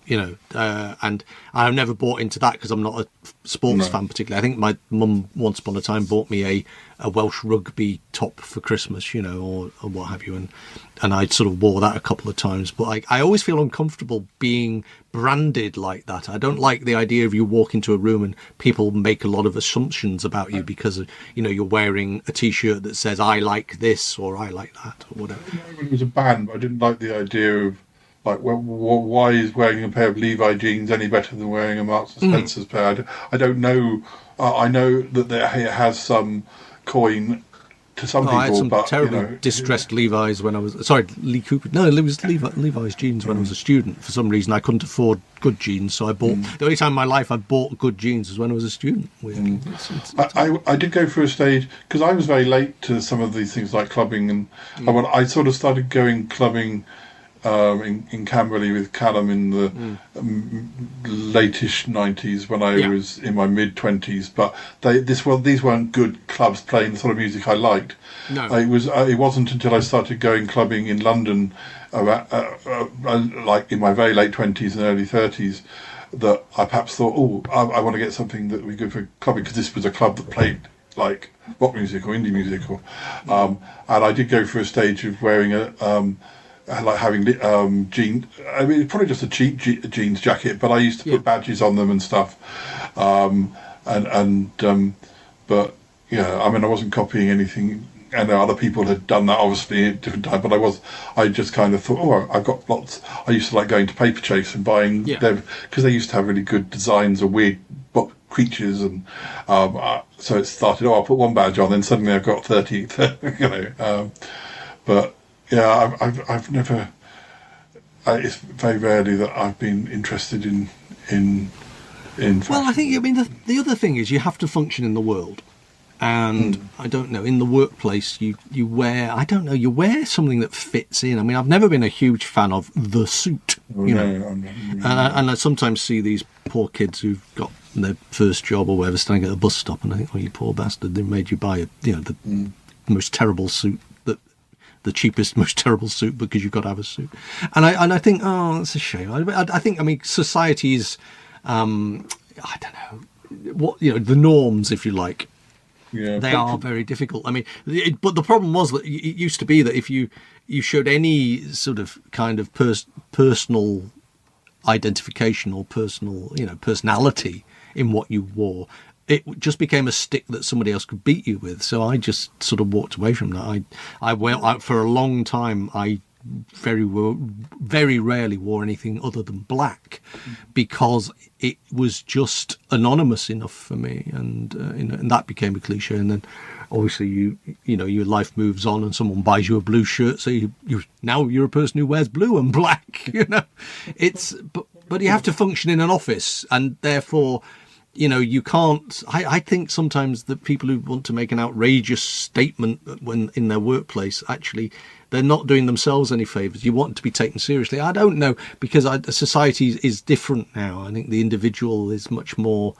And I've never bought into that because I'm not a sports fan particularly. I think my mum once upon a time bought me a Welsh rugby top for Christmas, or what have you, and I sort of wore that a couple of times. But I always feel uncomfortable being branded like that. I don't like the idea of you walk into a room and people make a lot of assumptions about you because you're wearing a T-shirt that says I like this or I like that or whatever. When it was a band, I didn't like the idea of like, why is wearing a pair of Levi jeans any better than wearing a Marks and Spencer's pair? I don't know. I know that it has some coin to some people. I had some but, terribly distressed Levi's when I was... Sorry, Lee Cooper. No, it was Levi's jeans when I was a student. For some reason, I couldn't afford good jeans, so I bought... The only time in my life I bought good jeans was when I was a student. I did go through a stage, because I was very late to some of these things like clubbing, and I sort of started going clubbing in Camberley with Callum in the late-ish 90s when I was in my mid-20s, but these weren't good clubs playing the sort of music I liked. No. It wasn't until I started going clubbing in London, like in my very late 20s and early 30s, that I perhaps thought, I want to get something that would be good for clubbing, because this was a club that played like rock music or indie music, and I did go through a stage of wearing like having jeans. I mean, it's probably just a cheap jeans jacket, but I used to put badges on them and stuff. But yeah, I mean, I wasn't copying anything. I know other people had done that, obviously, at different times, but I just kind of thought, I've got lots. I used to like going to Paper Chase and buying them, because they used to have really good designs of weird creatures, and so it started, I'll put one badge on, then suddenly I've got 30, but yeah, I've never, it's very rarely that I've been interested in fashion. Well, I think, the other thing is you have to function in the world. And I don't know, in the workplace, you wear something that fits in. I mean, I've never been a huge fan of the suit, and I sometimes see these poor kids who've got their first job or whatever standing at a bus stop, and I think, you poor bastard, they made you buy the most terrible suit, the cheapest, most terrible suit, because you've got to have a suit. And I think, that's a shame. I think, society's, I don't know, what, the norms, if you like. Yeah, they are very difficult. I mean, but the problem was that it used to be that if you showed any sort of kind of personal identification or personality in what you wore, it just became a stick that somebody else could beat you with. So I just sort of walked away from that. I for a long time, I very rarely wore anything other than black, because it was just anonymous enough for me, and that became a cliche. And then obviously your life moves on and someone buys you a blue shirt, so you're a person who wears blue and black. It's but you have to function in an office, and therefore you can't. I think sometimes the people who want to make an outrageous statement when in their workplace, actually, they're not doing themselves any favours. You want to be taken seriously. I don't know, because society is different now. I think the individual is much more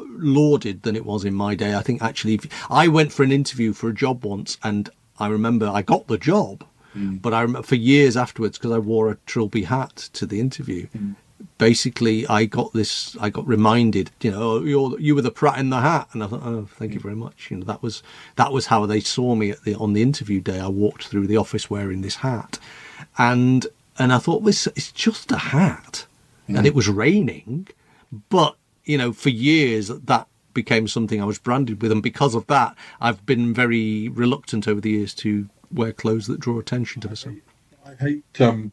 lauded than it was in my day. I think actually, I went for an interview for a job once, and I remember I got the job, but I remember for years afterwards, because I wore a Trilby hat to the interview. basically I got reminded, you were the Pratt in the Hat, and I thought, oh, thank you very much. That was how they saw me on the interview day. I walked through the office wearing this hat, and I thought, it's just a hat, and it was raining, but for years that became something I was branded with, and because of that, I've been very reluctant over the years to wear clothes that draw attention to myself. I hate, like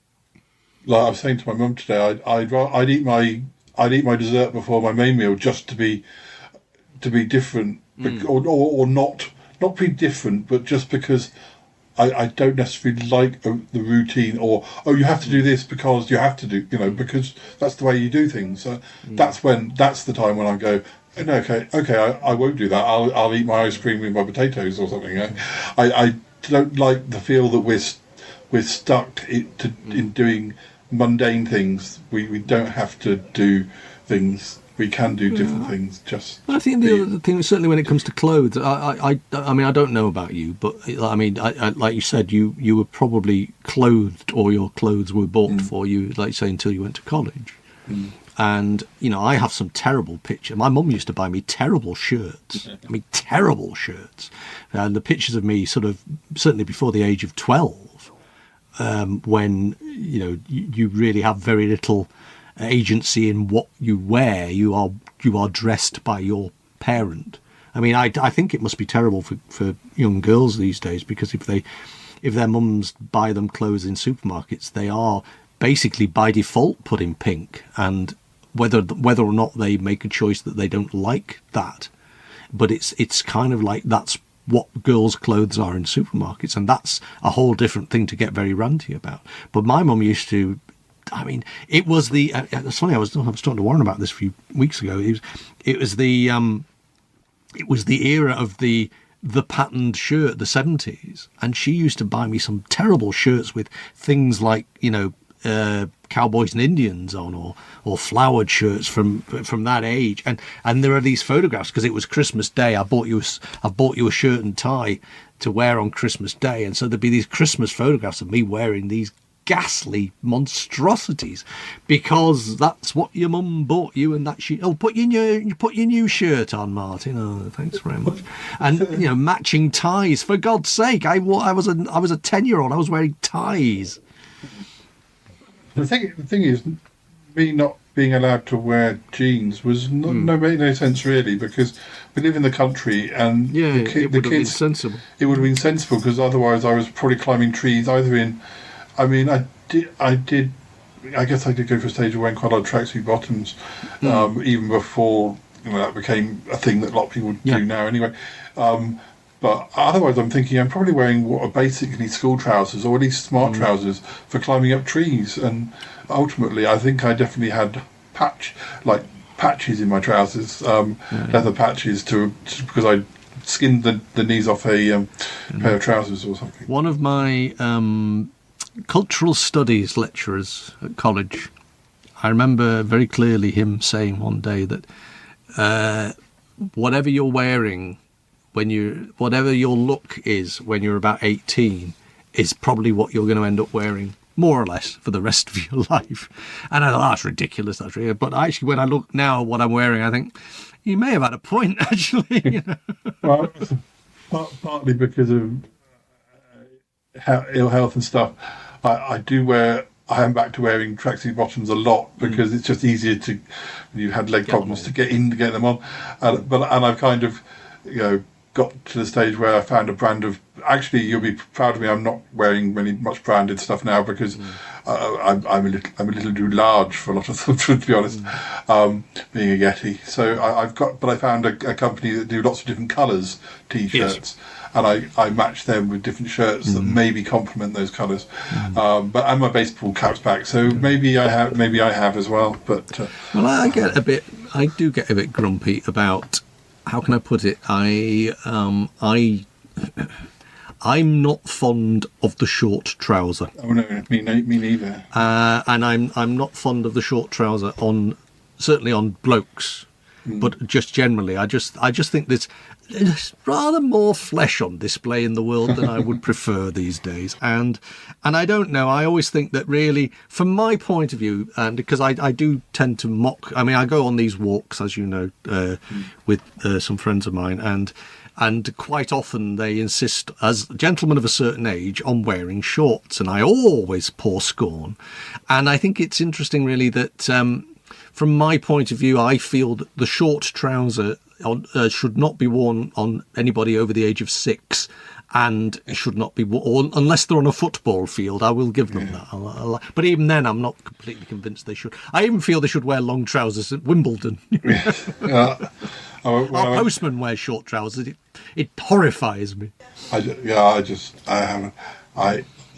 I was saying to my mum today, I'd eat my dessert before my main meal just to be different, or not be different, but just because I don't necessarily like the routine, or you have to do this because you have to do, because that's the way you do things. So that's the time when I go, no, okay, I won't do that. I'll eat my ice cream with my potatoes or something. I don't like the feel that we're stuck in doing mundane things. We don't have to do things. We can do different things. I think the other thing, certainly when it comes to clothes, I mean, I don't know about you, but I mean, I like you said, you were probably clothed, or your clothes were bought for you, like you say, until you went to college. And, I have some terrible pictures. My mum used to buy me terrible shirts. I mean, terrible shirts. And the pictures of me certainly before the age of 12, when, you really have very little agency in what you wear. You are dressed by your parent. I mean, I think it must be terrible for young girls these days, because if their mums buy them clothes in supermarkets, they are basically by default put in pink, and whether or not they make a choice that they don't like that, but it's kind of like that's what girls' clothes are in supermarkets, and that's a whole different thing to get very ranty about. But my mum used to, I mean, it was it's funny, I was talking to Warren about this a few weeks ago. It was the era of the patterned shirt, the 70s, and she used to buy me some terrible shirts with things like, cowboys and Indians on, or flowered shirts from that age, and there are these photographs, because it was Christmas Day. I bought you a shirt and tie to wear on Christmas Day, and so there'd be these Christmas photographs of me wearing these ghastly monstrosities, because that's what your mum bought you, and that she put your new shirt on, Martin. Oh, thanks very much. And matching ties, for God's sake. I was a 10-year-old. I was wearing ties. The thing is, me not being allowed to wear jeans was made no sense really, because we live in the country, and it would have been sensible. It would have been sensible, because otherwise I was probably climbing trees either in. I mean, I guess I did go for a stage of wearing quite a lot of tracksuit bottoms, even before that became a thing that a lot of people do now anyway. But otherwise, I'm thinking I'm probably wearing what are basically school trousers, or at least smart trousers, for climbing up trees. And ultimately, I think I definitely had patches in my trousers, leather patches, because I skinned the knees off a pair of trousers or something. One of my cultural studies lecturers at college, I remember very clearly him saying one day that whatever you're wearing, whatever your look is when you're about 18, is probably what you're going to end up wearing, more or less, for the rest of your life. And I thought, that's ridiculous, but actually, when I look now at what I'm wearing, I think he may have had a point, actually. Well, partly because of ill health and stuff, I am back to wearing tracksuit bottoms a lot, because it's just easier to, when you've had leg problems, to get them on. And I've kind of, got to the stage where I found a brand of. Actually, you'll be proud of me. I'm not wearing much branded stuff now, because I'm a little too large for a lot of them, to be honest. Being a Yeti, so I found a company that do lots of different colours T-shirts. Yes. And I match them with different shirts that maybe complement those colours. But I'm a baseball caps back, so maybe I have as well. But well, I do get a bit grumpy about, how can I put it? I'm not fond of the short trouser. Oh no, me neither. And I'm not fond of the short trouser certainly on blokes. But just generally, I just think there's rather more flesh on display in the world than I would prefer these days. And I don't know. I always think that really, from my point of view, and because I do tend to mock. I mean, I go on these walks, as you know, with some friends of mine, and quite often they insist, as gentlemen of a certain age, on wearing shorts, and I always pour scorn. And I think it's interesting, really, that from my point of view, I feel that the short trouser should not be worn on anybody over the age of 6, and should not be worn unless they're on a football field. I will give them that. But even then, I'm not completely convinced they should. I even feel they should wear long trousers at Wimbledon. Our postman wears short trousers. It horrifies me. The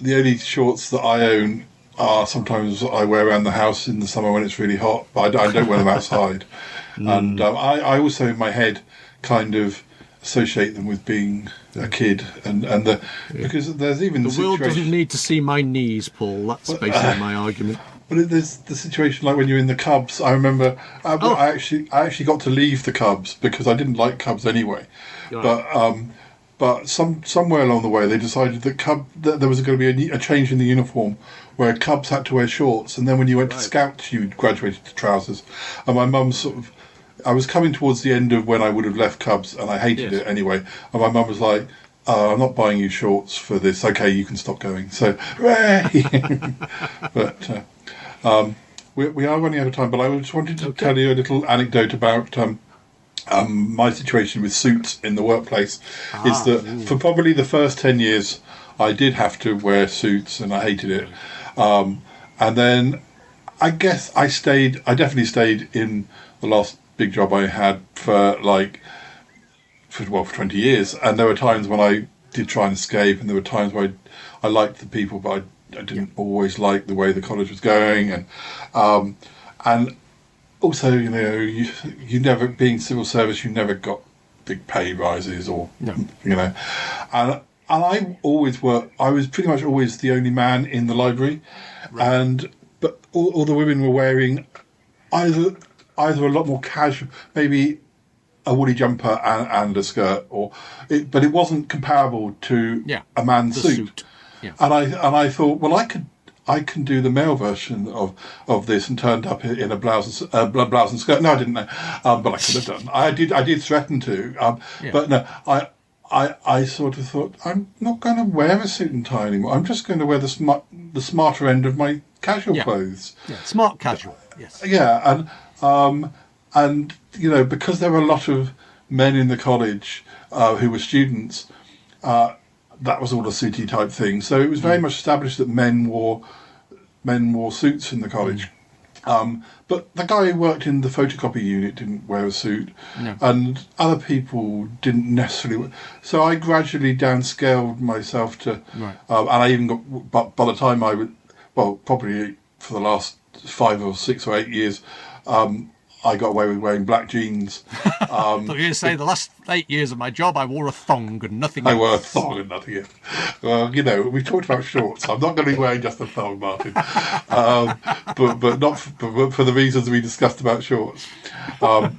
only shorts that I own are sometimes I wear around the house in the summer when it's really hot, but I don't wear them outside. And I also in my head kind of associate them with being a kid, because there's even the world doesn't need to see my knees, Paul. That's basically my argument. But there's the situation like when you're in the Cubs. I remember I actually got to leave the Cubs because I didn't like Cubs anyway. Right. But somewhere along the way they decided that there was going to be a change in the uniform where Cubs had to wear shorts, and then when you went to Scouts you graduated to trousers. And my mum I was coming towards the end of when I would have left Cubs, and I hated it anyway. And my mum was like, I'm not buying you shorts for this. Okay, you can stop going. So, but we are running out of time. But I just wanted to tell you a little anecdote about my situation with suits in the workplace. Is that for probably the first 10 years, I did have to wear suits, and I hated it. And then I guess I definitely stayed in the last big job I had for 20 years, and there were times when I did try and escape, and there were times where I liked the people, but I didn't always like the way the college was going, and also you never, being civil service, you never got big pay rises and I was pretty much always the only man in the library, but all the women were wearing either a lot more casual, maybe a woolly jumper and a skirt, but it wasn't comparable to a man's suit. Yeah. And I thought, well, I can do the male version of this, and turned up in a blouse and skirt. No, I didn't know, but I could have done. I did threaten to, but no, I sort of thought, I'm not going to wear a suit and tie anymore. I'm just going to wear the smarter end of my casual clothes. Yeah, smart casual. Yes. Yeah, and because there were a lot of men in the college who were students, that was all a suity type thing. So it was very much established that men wore suits in the college. But the guy who worked in the photocopy unit didn't wear a suit, and other people didn't necessarily. So I gradually downscaled myself to, and I even got. But by the time I would, probably for the last 5 or 6 or 8 years, I got away with wearing black jeans. I thought you were going to say the last 8 years of my job, I wore a thong and nothing else. I wore a thong and nothing else. Well, we've talked about shorts. I'm not going to be wearing just a thong, Martin. But not for the reasons we discussed about shorts. I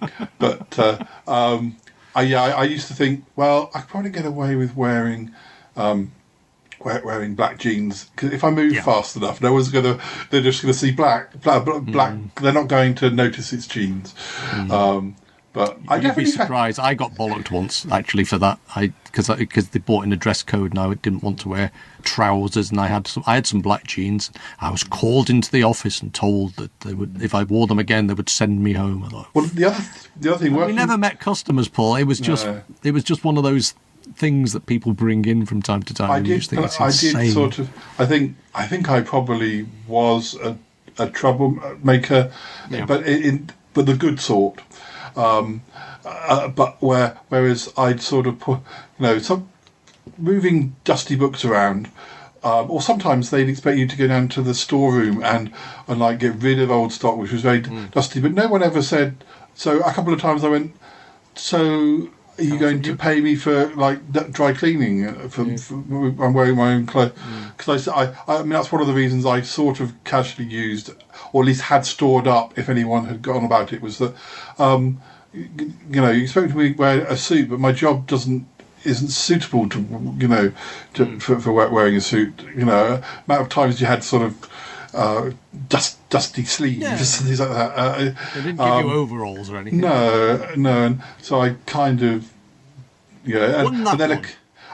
used to think, well, I could probably get away with wearing black jeans, because if I move fast enough, they're just going to see black. They're not going to notice it's jeans. But You'd be surprised. I got bollocked once actually for that. Because they brought in a dress code, and I didn't want to wear trousers, and I had some black jeans. I was called into the office and told that they would, if I wore them again, they would send me home. I thought, well, the other thing, we never met customers, Paul. It was just one of those things that people bring in from time to time. I think I probably was a troublemaker, but the good sort. Whereas I'd sort of put, some moving dusty books around, or sometimes they'd expect you to go down to the storeroom and like get rid of old stock, which was very dusty. But no one ever said. So a couple of times I went, so are you going to pay me for like dry cleaning? I'm wearing my own clothes, because I mean that's one of the reasons I sort of casually used, or at least had stored up, if anyone had gone about it, was that you expect me to wear a suit, but my job isn't suitable to, for wearing a suit. Amount of times you had sort of dusty sleeves and things like that. They didn't give you overalls or anything. No, and so I kind of, and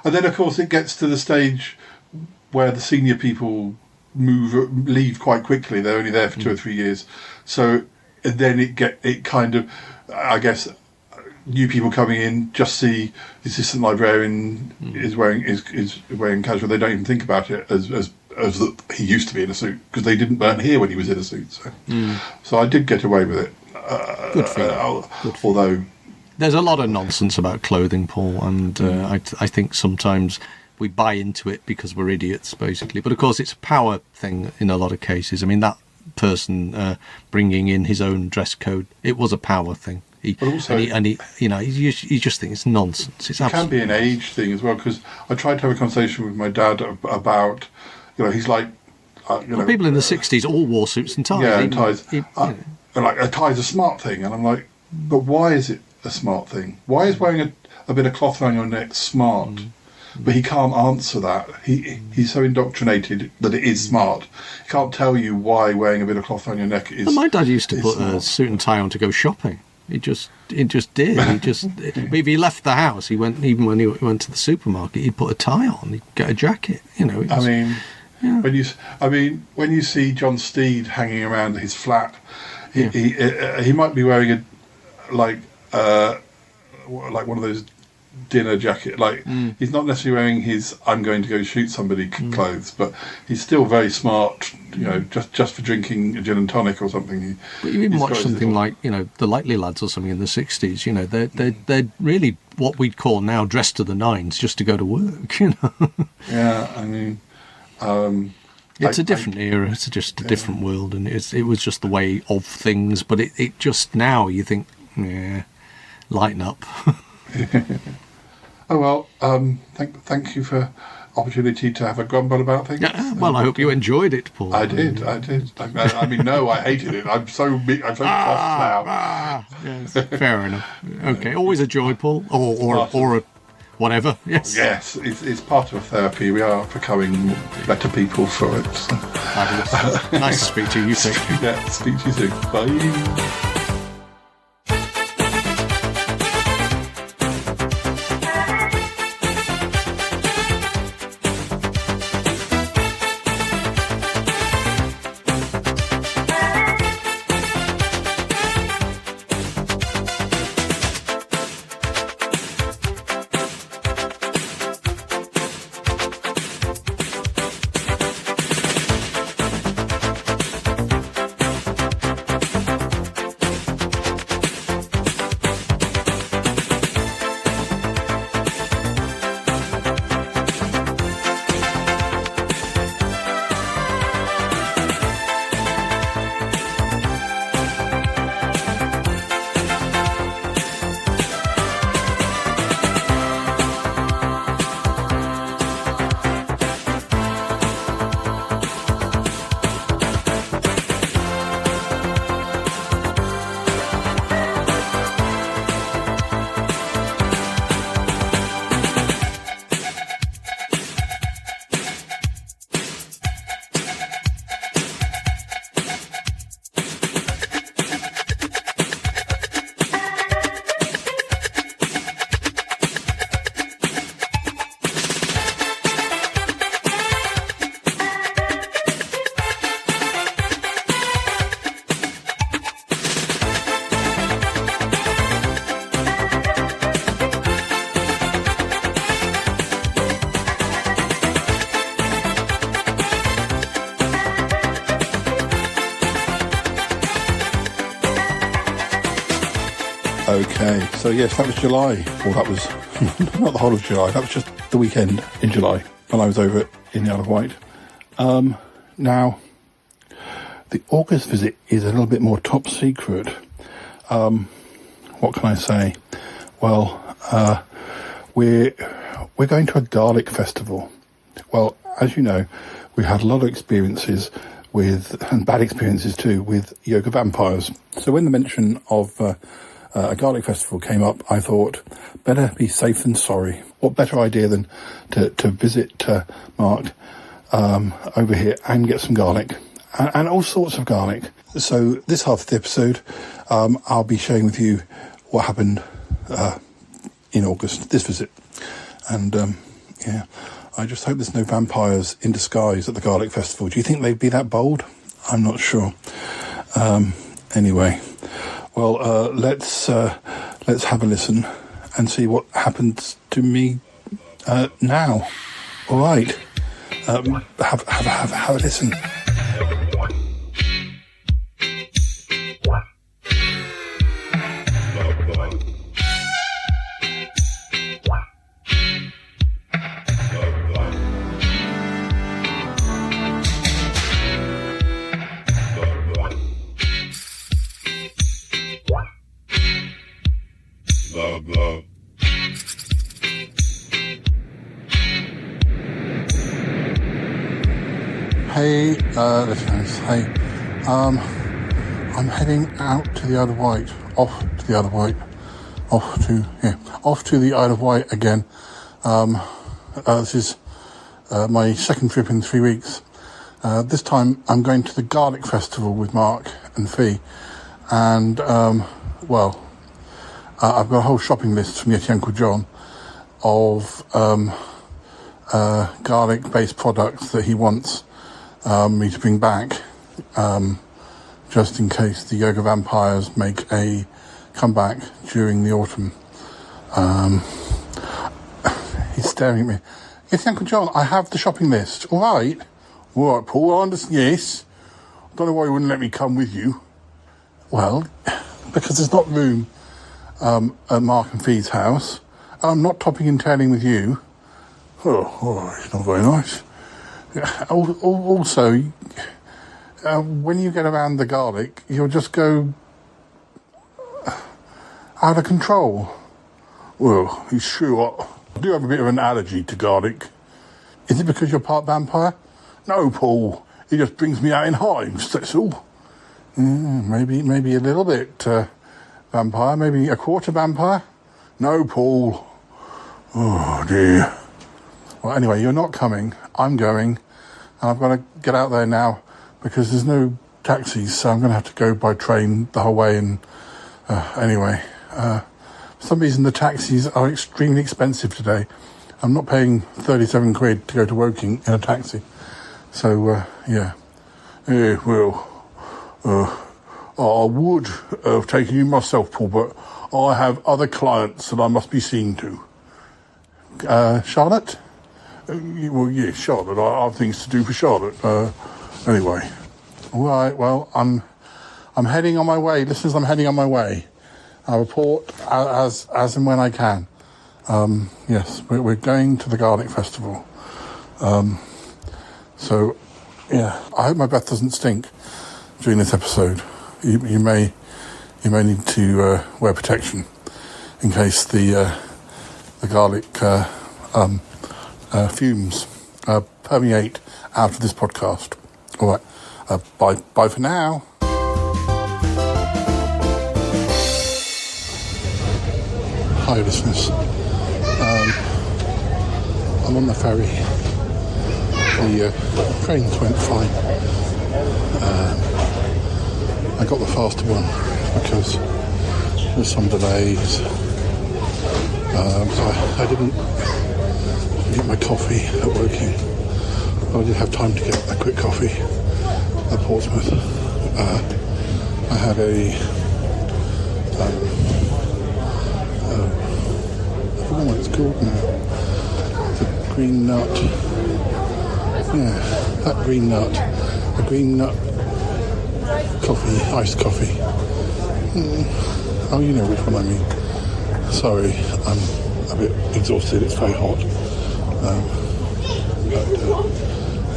then of course it gets to the stage where the senior people leave quite quickly. They're only there for 2 or 3 years, so then it kind of, I guess, new people coming in just see the assistant librarian is wearing casual. They don't even think about it as that he used to be in a suit, because they didn't burn here when he was in a suit. So I did get away with it. Good for you. Although there's a lot of nonsense about clothing, Paul, and I think sometimes we buy into it because we're idiots, basically. But of course, it's a power thing in a lot of cases. I mean, that person bringing in his own dress code, it was a power thing. You just think it's nonsense. It can be an age thing as well, because I tried to have a conversation with my dad about, he's like, people in the 60s all wore suits and ties. Yeah, and ties. Like a tie's a smart thing, and I'm like, but why is it a smart thing? Why is wearing a bit of cloth around your neck smart? But he can't answer that. He's so indoctrinated that it is smart. He can't tell you why wearing a bit of cloth around your neck is. Well, my dad used to put smart. A suit and tie on to go shopping. He just did. But if he left the house, even when he went to the supermarket, he'd put a tie on. He'd get a jacket. When you see John Steed hanging around his flat, he might be wearing like one of those dinner jacket. He's not necessarily wearing his "I'm going to go shoot somebody" clothes, but he's still very smart. Just for drinking a gin and tonic or something. But you even watch something like the Likely Lads or something in the 60s. They're really what we'd call now dressed to the nines just to go to work. Yeah, I mean. It's a different era. It's just a different world, and it was just the way of things. But it just now you think, lighten up. Oh well, thank you for opportunity to have a grumble about things. Well, I hope you enjoyed it, Paul. I did. I mean, no, I hated it. I'm so cross now. Yes, fair enough. Okay, always a joy, Paul, or a whatever. Yes, it's part of therapy. We are becoming better people for it. So. Fabulous. Nice to speak to you. You take care. Yeah, speak to you soon. Bye. Okay, so yes, that was July. Well, that was not the whole of July. That was just the weekend in July when I was over in the Isle of Wight. Now, the August visit is a little bit more top secret. What can I say? Well, we're going to a garlic festival. Well, as you know, we had a lot of experiences and bad experiences too, with yoga vampires. So when the mention of a garlic festival came up, I thought, better be safe than sorry. What better idea than to visit Mark over here and get some garlic, and all sorts of garlic. So this half of the episode, I'll be sharing with you what happened in August, this visit. And I just hope there's no vampires in disguise at the garlic festival. Do you think they'd be that bold? I'm not sure. Anyway, well, let's have a listen and see what happens to me now. All right, have a listen. Hey, listeners, hey, I'm heading out to the Isle of Wight, off to the Isle of Wight again. This is my second trip in 3 weeks. This time I'm going to the Garlic Festival with Mark and Fee, and, I've got a whole shopping list from Yeti Uncle John of garlic-based products that he wants me to bring back, just in case the yoga vampires make a comeback during the autumn. He's staring at me. Yes, Uncle John, I have the shopping list. All right, Paul, I understand. Yes. I don't know why you wouldn't let me come with you. Well, because there's not room at Mark and Fee's house. I'm not topping and tailing with you. Oh, it's not very nice. Also, when you get around the garlic, you'll just go out of control. Well, it's true. I do have a bit of an allergy to garlic. Is it because you're part vampire? No, Paul. It just brings me out in hives, that's all. Maybe a little bit vampire, maybe a quarter vampire. No, Paul. Oh, dear. Well, anyway, you're not coming. I'm going. And I've got to get out there now because there's no taxis, so I'm going to have to go by train the whole way. And anyway, for some reason the taxis are extremely expensive today. I'm not paying 37 quid to go to Woking in a taxi. So, yeah. I would have taken you myself, Paul, but I have other clients that I must be seeing to. Charlotte? Well, yeah, Charlotte. I have things to do for Charlotte. Anyway. All right, well, I'm heading on my way. Listeners, I'm heading on my way. I'll report as and when I can. Yes, we're going to the Garlic Festival. So, yeah, I hope my breath doesn't stink during this episode. You may need to wear protection in case the garlic fumes permeate out of this podcast. All right, bye for now. Hi, listeners. I'm on the ferry. The trains went fine. I got the faster one because there's some delays. So I didn't get my coffee at Woking. But I did have time to get a quick coffee at Portsmouth. I had a I forgot what it's called now. It's a green nut. Yeah, that green nut. A green nut coffee, iced coffee. Oh, you know which one I mean. Sorry, I'm a bit exhausted. It's very hot.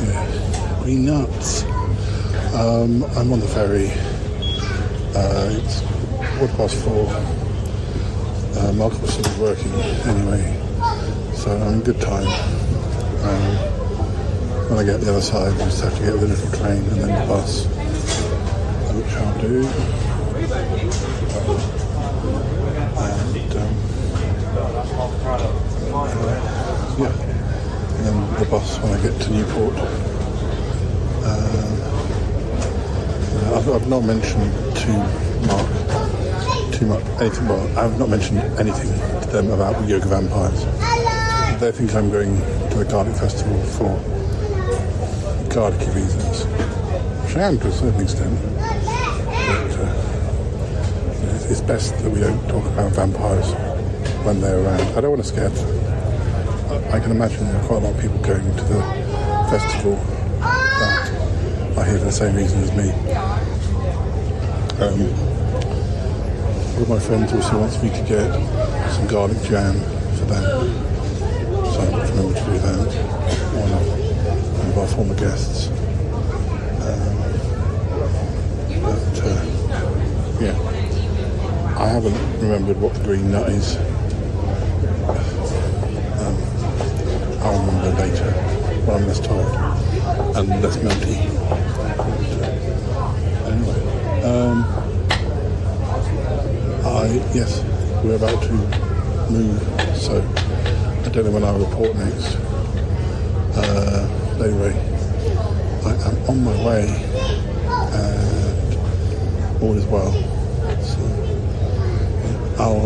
Yeah, green nuts. I'm on the ferry. It's 4:15. Mark's still working anyway, so I'm in good time. When I get the other side, I just have to get the little train and then the bus, which I'll do. And then the bus when I get to Newport. I've not mentioned to Mark too much anything. Well, I've not mentioned anything to them about Yoga Vampires. They think I'm going to the Garlic Festival for garlicky reasons, which I am to a certain extent. But it's best that we don't talk about vampires when they're around. I don't want to scare them. I can imagine there are quite a lot of people going to the festival that are here for the same reason as me. One of my friends also wants me to get some garlic jam for them, so I have to remember to do that. One of our former guests. I haven't remembered what the green nut is. I'll remember later when I'm less tired and less melty. Yes, we're about to move, so I don't know when I'll report next. Anyway, I am on my way and all is well. So I'll,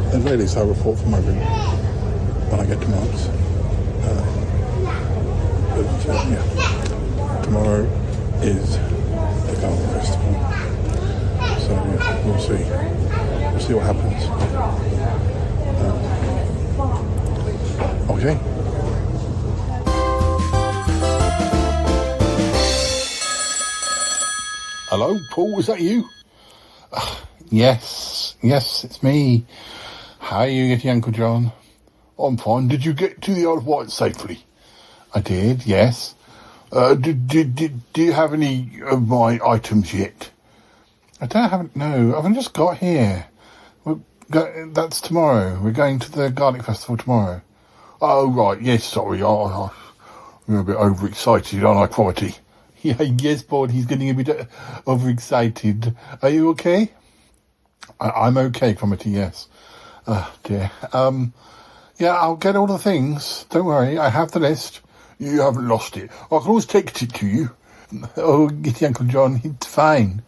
at the very least, I'll report from my room when I get to Marks. Tomorrow is the Garlic Festival, so we'll see. We'll see what happens. Okay. Hello, Paul, is that you? Yes, it's me. How are you getting, Uncle John? I'm fine. Did you get to the Isle of Wight safely? I did, yes. Do you have any of my items yet? I don't have, no, I've just got here. That's tomorrow. We're going to the Garlic Festival tomorrow. Oh, right, yes, sorry. I'm a bit overexcited, aren't I, Quality? Yeah, yes, Bob, he's getting a bit overexcited. Are you okay? I'm okay, Quality, yes. Oh, dear. Yeah, I'll get all the things. Don't worry, I have the list. You haven't lost it. I can always text it to you. Oh, get Uncle John, it's fine.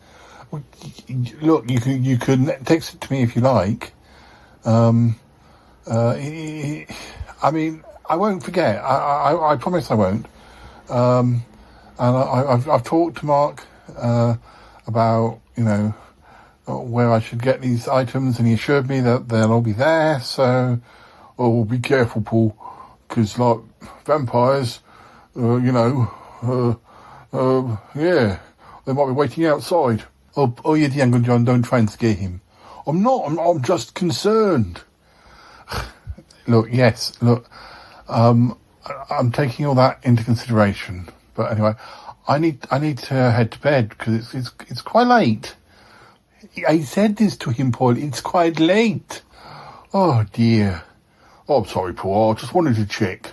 Look, you can text it to me if you like. I mean, I won't forget. I promise I won't. And I've talked to Mark about, where I should get these items, and he assured me that they'll all be there. So, be careful, Paul, because like vampires, yeah, they might be waiting outside. Oh, yeah, Uncle John, don't try and scare him. I'm not. I'm just concerned. Look, I'm taking all that into consideration. But anyway, I need to head to bed because it's quite late. I said this to him, Paul. It's quite late. Oh dear. Oh, I'm sorry, Paul. I just wanted to check.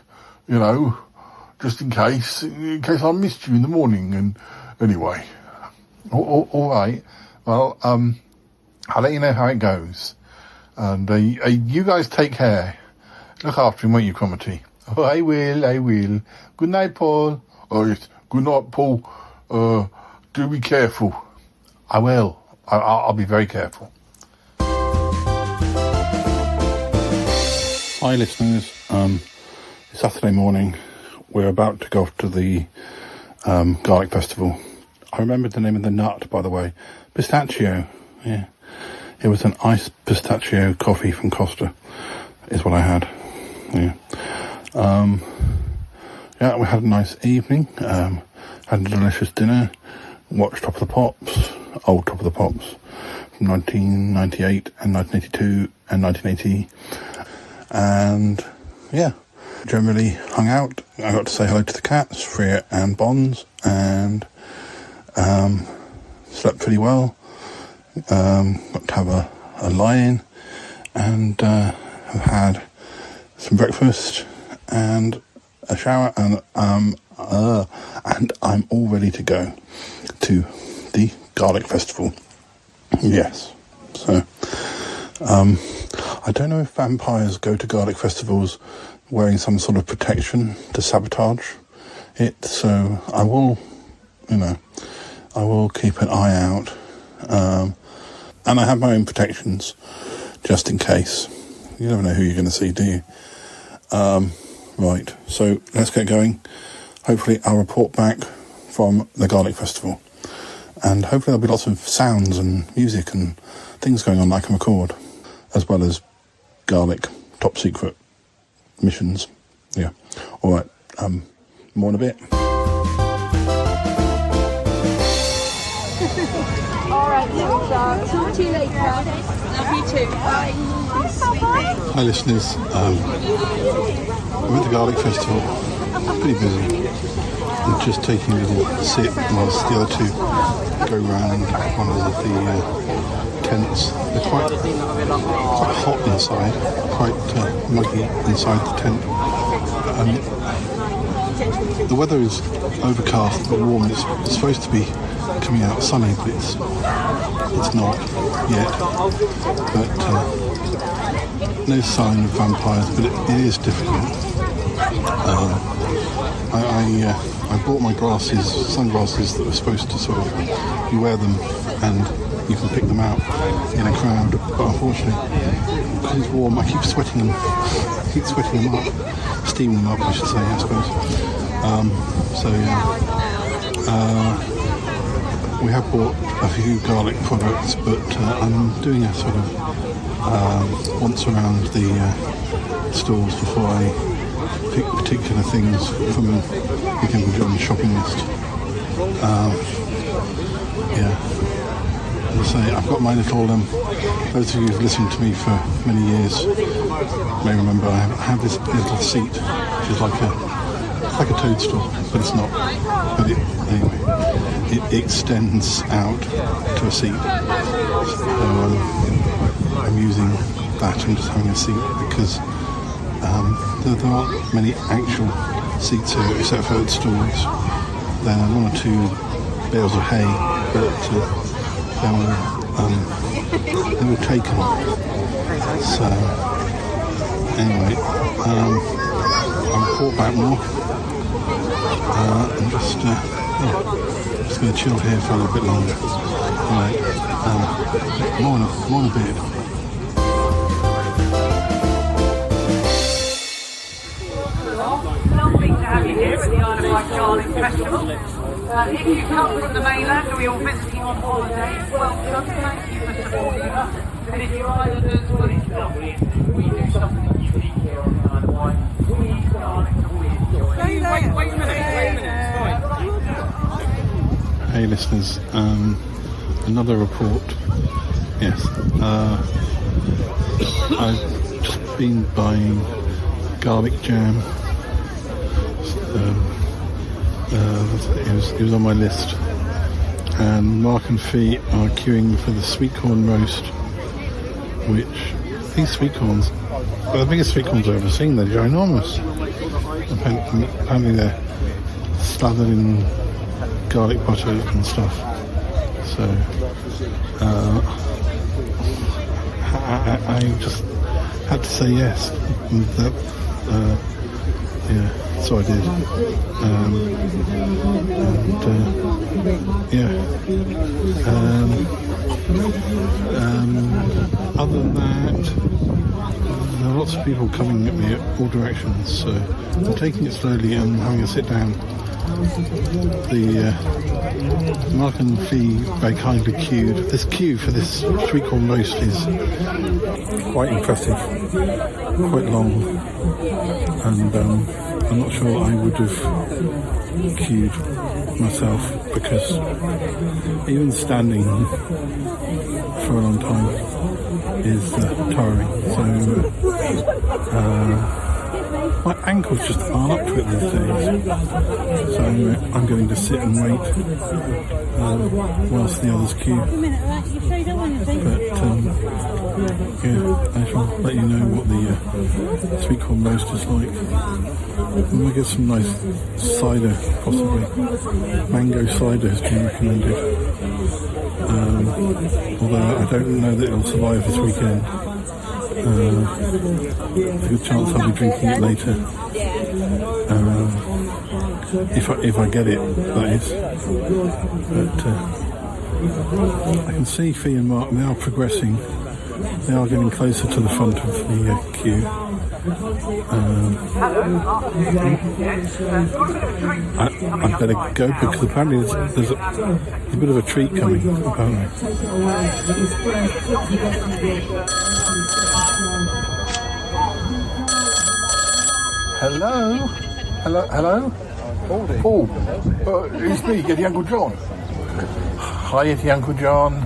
Just in case I missed you in the morning. And anyway, all right. Well, I'll let you know how it goes. And you guys take care. Look after him, won't you, Cromitty? Oh, I will. Good night, Paul. Oh, yes. Good night, Paul. Do be careful. I will. I'll be very careful. Hi, listeners. It's Saturday morning. We're about to go off to the Garlic Festival. I remembered the name of the nut, by the way. Pistachio. Yeah. It was an iced pistachio coffee from Costa, is what I had. Yeah. Yeah, we had a nice evening. Had a delicious dinner. Watched Top of the Pops, old Top of the Pops, from 1998 and 1982 and 1980. And, yeah, generally hung out. I got to say hello to the cats, Freya and Bonds, and slept pretty well. Got to have a lie-in, and have had some breakfast and a shower, and I'm all ready to go to the Garlic Festival. Yes, so I don't know if vampires go to garlic festivals wearing some sort of protection to sabotage it, so I will keep an eye out. And I have my own protections, just in case. You never know who you're going to see, do you? Right, so let's get going. Hopefully I'll report back from the Garlic Festival. And hopefully there'll be lots of sounds and music and things going on that I can record, as well as garlic top secret missions. Yeah. All right. More in a bit. All right, talk to you later. Love you too. Bye. Hi listeners. I'm at the Garlic Festival. Pretty busy. I'm just taking a little sip whilst the other two go round one of the tents. They're quite hot inside, quite muggy inside the tent. The weather is overcast but warm. It's supposed to be coming out sunny, but it's not yet. But no sign of vampires, but it is difficult. I bought my sunglasses that were supposed to sort of, you wear them and you can pick them out in a crowd, but unfortunately, because it's warm, I keep sweating them up, steaming them up, I should say, I suppose. We have bought a few garlic products, but I'm doing a sort of once around the stores before I pick particular things from Vic Uncle John's shopping list. As I say, I've got my little, those of you who've listened to me for many years may remember I have this little seat, which is like a toadstool, but it's not. But anyway, it extends out to a seat. So I'm using that and just having a seat because there aren't many actual seats here except for the stools. There are one or two bales of hay, but they were taken. So anyway, I'll report back more. I'm just going to chill here for a little bit longer. Right, more in a bit. Lovely to have you here at the Isle of Wight Garlic Festival. If you come from the mainland or you're visiting on holiday, welcome. Thank you for supporting us. And if you're islanders, well, it's lovely. We do something unique here on the Isle of Wight. We eat garlic and we enjoy it. Wait a minute. Hey listeners, another report. Yes, I've just been buying garlic jam. It was on my list, and Mark and Fee are queuing for the sweet corn roast, which these sweet corns are the biggest sweet corns I've ever seen. They're ginormous. Apparently they're slathered in garlic butter and stuff. So I just had to say yes. So I did. Other than that, there are lots of people coming at me at all directions, so I'm taking it slowly and having a sit down. The Mark and Fee very kindly queued. This queue for this sweet corn roast is quite impressive, quite long, and I'm not sure I would have queued myself because even standing for a long time is tiring. So my ankles just aren't up to it these days. So I'm going to sit and wait whilst the others queue. But I shall let you know what the sweet corn roast is like. And we'll get some nice cider, possibly. Mango cider has been recommended. Although I don't know that it'll survive this weekend. There's a good chance I'll be drinking it later. If I get it, that is. But I can see Fee and Mark, they are progressing. They are getting closer to the front of the queue. I better go because apparently there's a bit of a treat coming, apparently. Hello? Hello? Paul, it's me, Yeti Uncle John. Hi, Yeti Uncle John.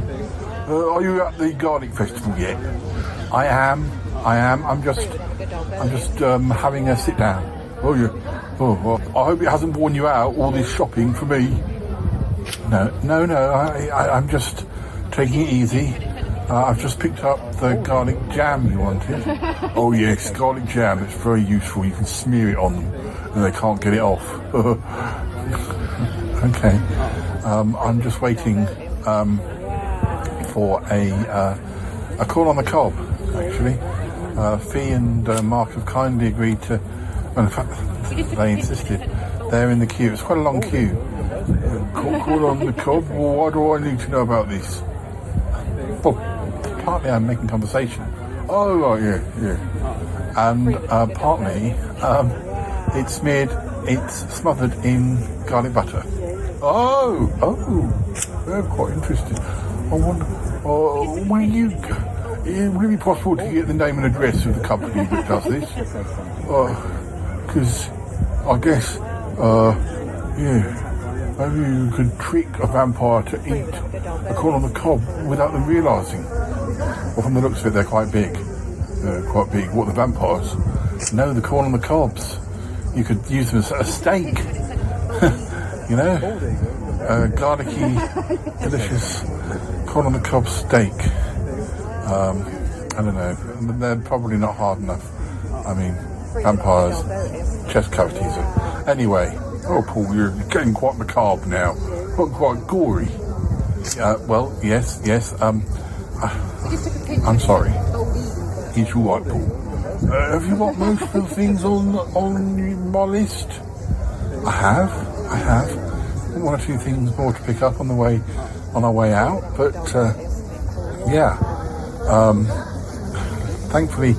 Are you at the Garlic Festival yet? I am. I'm just having a sit down. Oh, yeah. Oh, well, I hope it hasn't worn you out, all this shopping for me. No. I'm just taking it easy. I've just picked up the garlic jam you wanted. Oh yes, garlic jam. It's very useful. You can smear it on them and they can't get it off. Okay. I'm just waiting for a corn on the cob, actually. Fee and Mark have kindly agreed to, well, in fact, they insisted. They're in the queue. It's quite a long queue. Corn on the cob? Well, why do I need to know about this? Well, partly I'm making conversation. Oh, right, yeah. And partly it's smothered in garlic butter. Oh, they're quite interesting. I wonder, would it be possible to get the name and address of the company that does this? Because I guess, maybe you could trick a vampire to eat a corn on the cob without them realising. Well, from the looks of it, they're quite big. What, the vampires? No, the corn on the cobs. You could use them as a steak. You know? Garlicky, delicious corn on the cob steak. I don't know. They're probably not hard enough. I mean, vampires, chest cavities. Anyway. Oh, Paul, you're getting quite macabre now. Quite gory. Well, yes. I'm sorry. It's all right, Paul. Have you got most of the things on my list? I have. One or two things more to pick up on our way out, but yeah. Thankfully,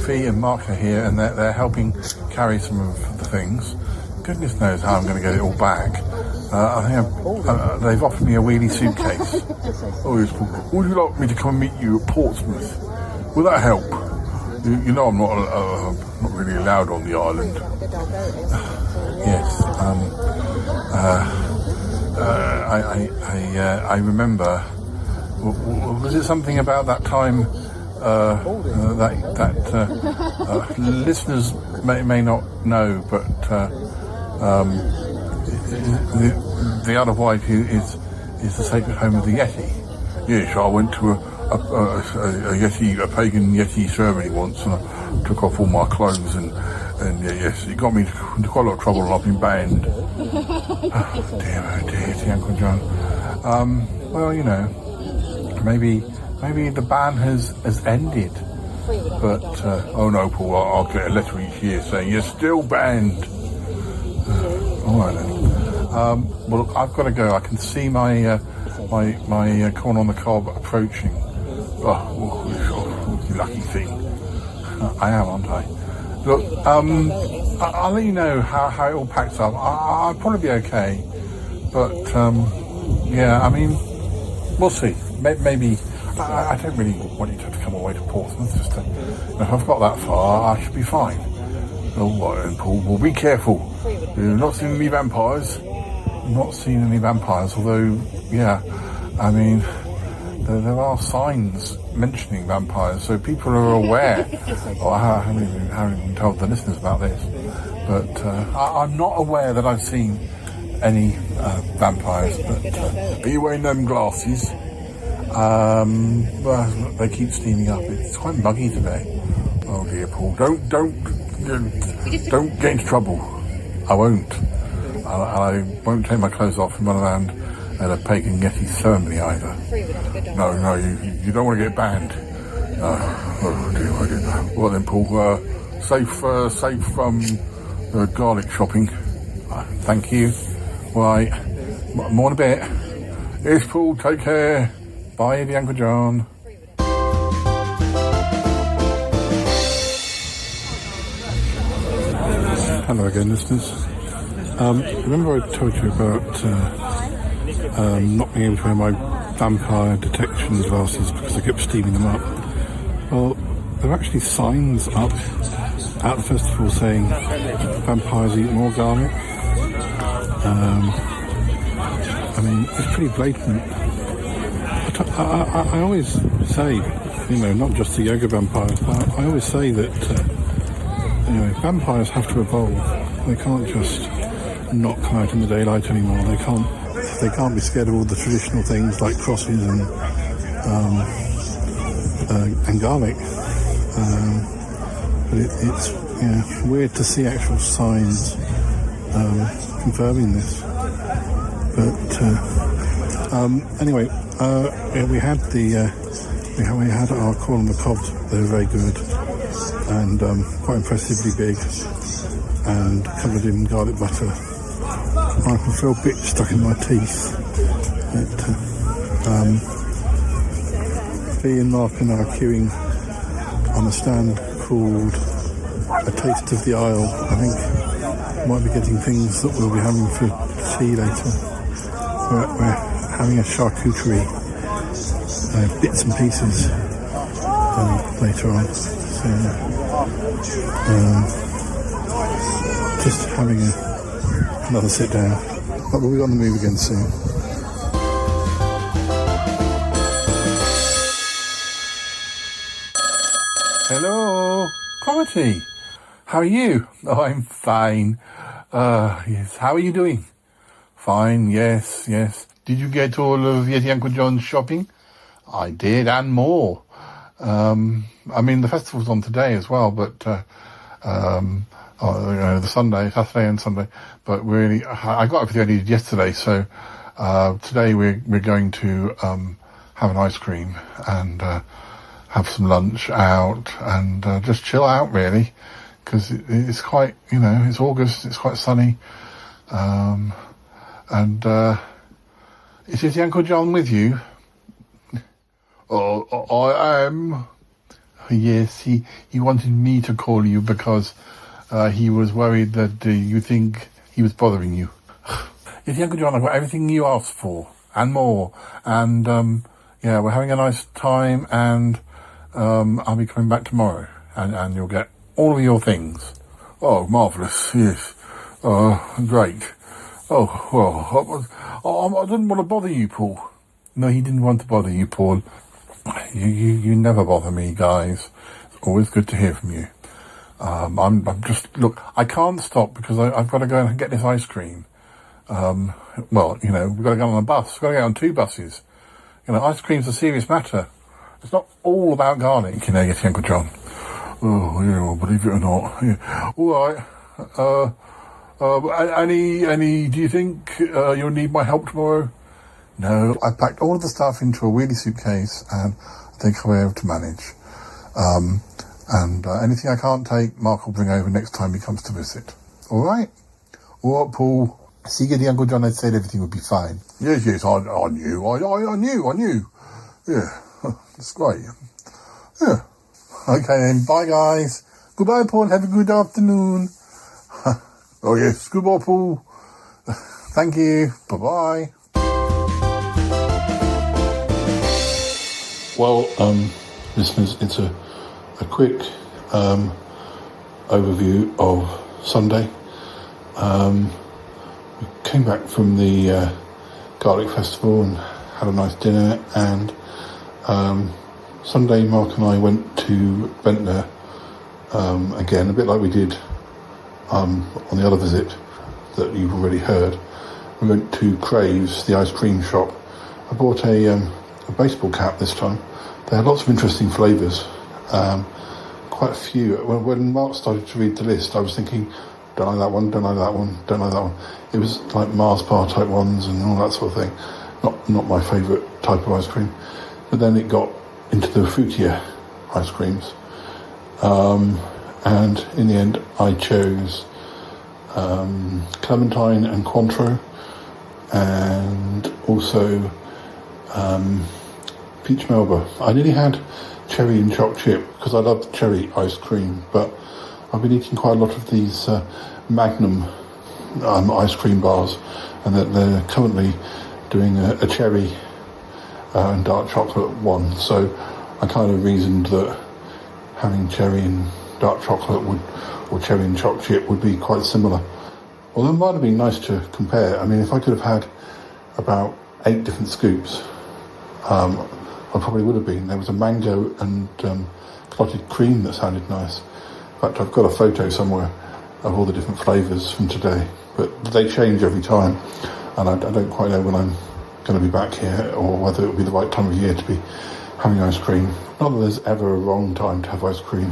Fee and Mark are here, and they're helping carry some of the things. Goodness knows how I'm going to get it all back. I think they've offered me a wheelie suitcase. Oh, yes, Paul. Would you like me to come and meet you at Portsmouth? Will that help? You know I'm not really allowed on the island. Yes. I remember. Was it something about that time that listeners may not know, but the Isle of Wight is the sacred home of the Yeti. Yes, I went to a pagan Yeti ceremony once, and I took off all my clothes, and yes, it got me into quite a lot of trouble, and I've been banned. Oh dear, Uncle John. Well, you know, maybe the ban has ended. But oh no, Paul, I'll get a letter each year saying you're still banned. All right then. Well, I've got to go. I can see my corn on the cob approaching. Oh, you lucky thing. I am, aren't I? Look, I'll let you know how it all packs up. I'll probably be okay, but yeah, I mean, we'll see. Maybe I don't really want you to have to come away to Portsmouth. Just to, if I've got that far, I should be fine. All right, then, Paul. Well, be careful. You've not seen any vampires. Although, yeah, I mean, there are signs mentioning vampires, so people are aware. I haven't even told the listeners about this, but I'm not aware that I've seen any vampires. But are you wearing them glasses? Well, they keep steaming up. It's quite muggy today. Oh dear, Paul. Don't get into trouble. I won't. I won't take my clothes off and run around at a pagan Yeti ceremony either. No, you don't want to get banned. Oh dear. Well then, Paul, safe from garlic shopping. Thank you. Right, more in a bit. Yes, Paul, take care. Bye, Eddie Uncle John. Hello again, listeners. Remember I told you about not being able to wear my vampire detection glasses because I kept steaming them up? Well, there are actually signs up at the festival saying vampires eat more garlic. I mean, it's pretty blatant. I always say, not just the yoga vampires, but I always say that vampires have to evolve. They can't just not come out in the daylight anymore. They can't be scared of all the traditional things like crosses and garlic. But it's weird to see actual signs confirming this. But anyway, we had our corn on the cobs. They were very good and quite impressively big and covered in garlic butter. I can feel bits stuck in my teeth. Fee and Mark and I are queuing on a stand called A Taste of the Isle. I think might be getting things that we'll be having for tea later. We're having a charcuterie, bits and pieces later on. So, just having another sit down. But we'll be on the move again soon. Hello, Quality. How are you? Oh, I'm fine. Yes. How are you doing? Fine, yes. Did you get all of Yeti Uncle John's shopping? I did, and more. The festival's on today as well, but, the Saturday and Sunday. But really, I got everything I needed yesterday, so, today we're going to, have an ice cream and, have some lunch out and, just chill out really, because it's quite, it's August, it's quite sunny, is Yeti Uncle John with you? Oh, I am. Yes, he wanted me to call you because he was worried that you think he was bothering you. Yeti Uncle John, I've got everything you asked for and more. And we're having a nice time, and I'll be coming back tomorrow, and you'll get all of your things. Oh, marvellous! Yes. Great. Oh well, I didn't want to bother you, Paul. No, he didn't want to bother you, Paul. You never bother me, guys. It's always good to hear from you. I'm just, look, I can't stop because I've got to go and get this ice cream. We've got to go on a bus. We've got to get on 2 buses. Ice cream's a serious matter. It's not all about garlic, Yeti Uncle John. Oh, yeah, well, believe it or not. Yeah. All right. Any, do you think you'll need my help tomorrow? No, I packed all of the stuff into a wheelie suitcase and I think I'll be able to manage. Anything I can't take, Mark will bring over next time he comes to visit. All right? All right, Paul. See, Yeti Uncle John had said everything would be fine. Yes, I knew. I knew. Yeah, that's great. Yeah. Okay then, bye guys. Goodbye, Paul. Have a good afternoon. Oh yes, goodbye, Paul. Thank you. Bye-bye. Well, listeners, it's a quick overview of Sunday. We came back from the Garlic Festival and had a nice dinner, and Sunday Mark and I went to Ventnor again, a bit like we did on the other visit that you've already heard. We went to Craves, the ice cream shop. I bought a baseball cap this time. They had lots of interesting flavours, quite a few. When Mark started to read the list, I was thinking, don't like that one, don't like that one, don't like that one. It was like Mars bar type ones and all that sort of thing. Not my favourite type of ice cream. But then it got into the fruitier ice creams. And in the end, I chose Clementine and Cointreau, and also Peach Melba. I nearly had cherry and choc chip because I love cherry ice cream, but I've been eating quite a lot of these Magnum ice cream bars, and that they're currently doing a cherry and dark chocolate one. So I kind of reasoned that having cherry and dark chocolate or cherry and choc chip would be quite similar. Although it might have been nice to compare. I mean, if I could have had about 8 different scoops, I probably would have been. There was a mango and clotted cream that sounded nice. In fact, I've got a photo somewhere of all the different flavours from today, but they change every time, and I don't quite know when I'm going to be back here or whether it will be the right time of year to be having ice cream. Not that there's ever a wrong time to have ice cream,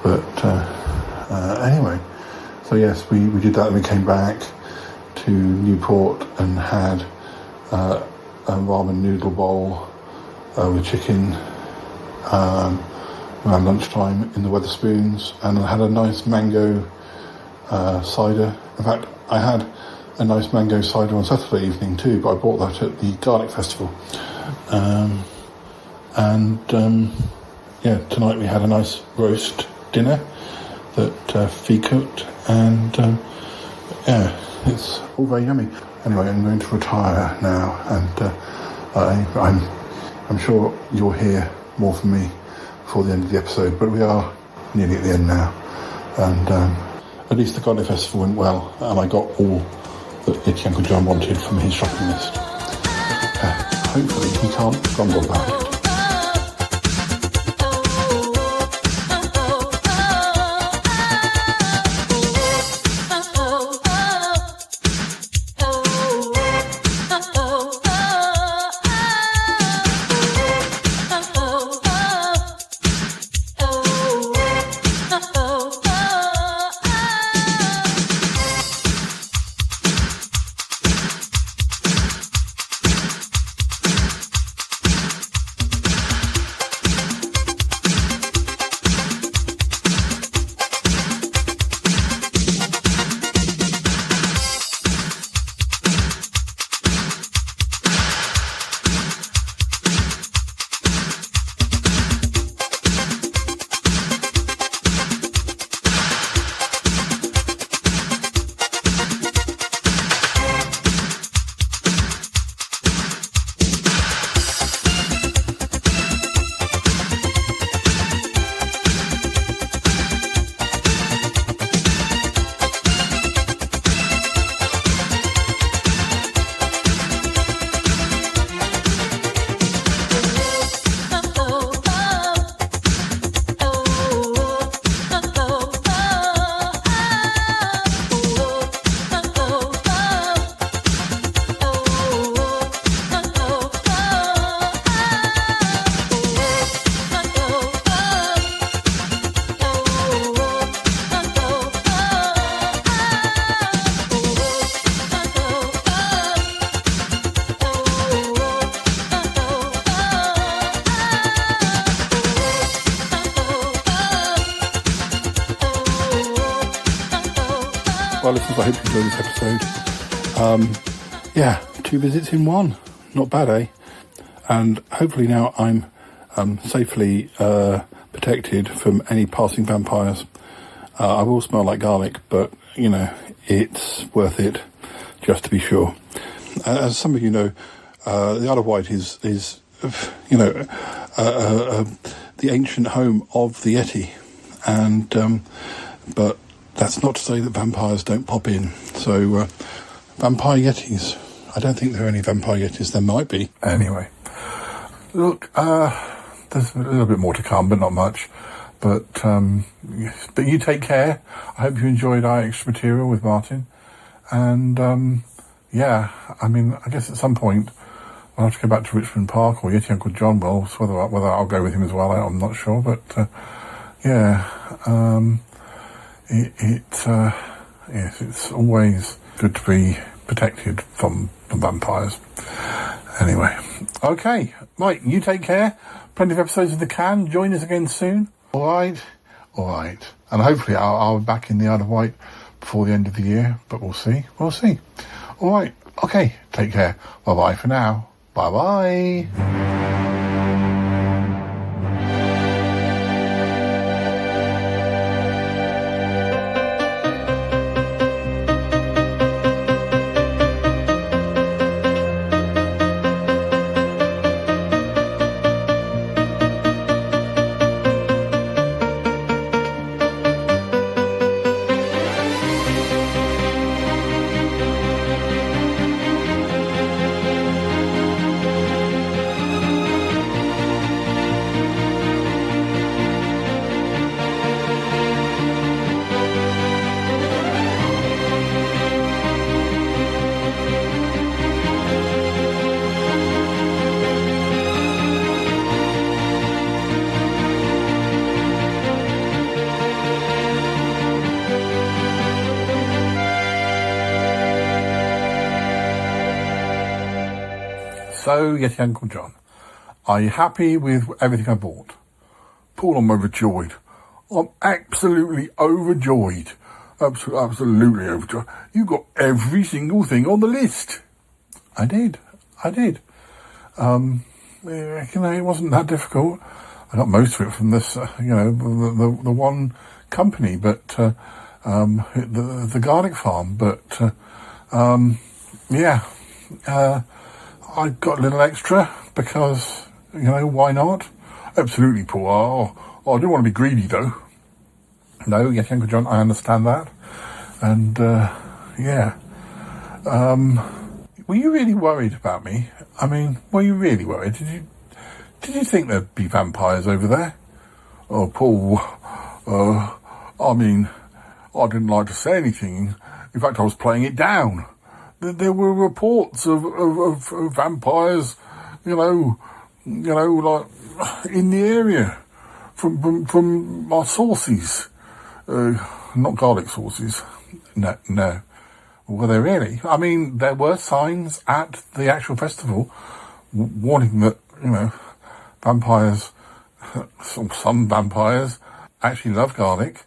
but anyway. So yes, we did that, and we came back to Newport and had a ramen noodle bowl with chicken around lunchtime in the Wetherspoons, and I had a nice mango cider. In fact, I had a nice mango cider on Saturday evening too, but I bought that at the Garlic Festival. Tonight we had a nice roast dinner that Fee cooked, and it's all very yummy. Anyway, I'm going to retire now, and I'm sure you'll hear more from me before the end of the episode, but we are nearly at the end now, and at least the Garlic Festival went well, and I got all that Yeti Uncle John wanted from his shopping list. Hopefully he can't grumble about it. Well, listeners, I hope you enjoyed this episode. 2 visits in 1. Not bad, eh? And hopefully now I'm safely protected from any passing vampires. I will smell like garlic, but, you know, it's worth it just to be sure. As some of you know, the Isle of Wight is the ancient home of the Yeti. And, but that's not to say that vampires don't pop in. So, vampire Yetis. I don't think there are any vampire Yetis. There might be. Anyway. Look, there's a little bit more to come, but not much. But you take care. I hope you enjoyed our extra material with Martin. And, I mean, I guess at some point I'll have to go back to Richmond Park or Yeti Uncle John will. Whether I'll go with him as well, I'm not sure. But, Yes, it's always good to be protected from vampires. Anyway, okay, right, you take care. Plenty of episodes in the can. Join us again soon. All right. And hopefully I'll be back in the Isle of Wight before the end of the year, but we'll see. All right, okay, take care. Bye-bye for now. Bye-bye. So, yes, Uncle John, are you happy with everything I bought? Paul, I'm overjoyed. I'm absolutely overjoyed. Absolutely overjoyed. You got every single thing on the list. I did. It wasn't that difficult. I got most of it from this, the one company, but the garlic farm. But I got a little extra because, why not? Absolutely, Paul. I don't want to be greedy, though. No, yes, Uncle John, I understand that. And, were you really worried about me? I mean, were you really worried? Did you think there'd be vampires over there? Oh, Paul, I didn't like to say anything. In fact, I was playing it down. There were reports of vampires, like in the area from our sources. Not garlic sources. No. Were there really? I mean, there were signs at the actual festival warning that, vampires, some vampires actually love garlic.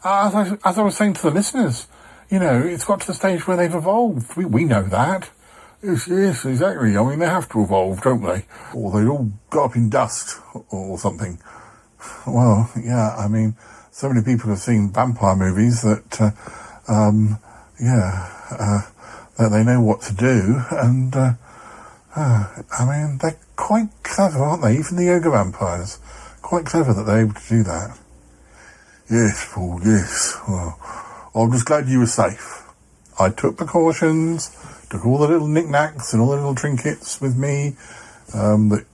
As I was saying to the listeners, it's got to the stage where they've evolved. We know that. Yes, exactly. I mean, they have to evolve, don't they? Or they all go up in dust or something. Well, yeah, I mean, so many people have seen vampire movies that, that they know what to do. And, they're quite clever, aren't they? Even the yoga vampires. Quite clever that they're able to do that. Yes, Paul, yes. Well, I'm just glad you were safe. I took precautions, took all the little knickknacks and all the little trinkets with me that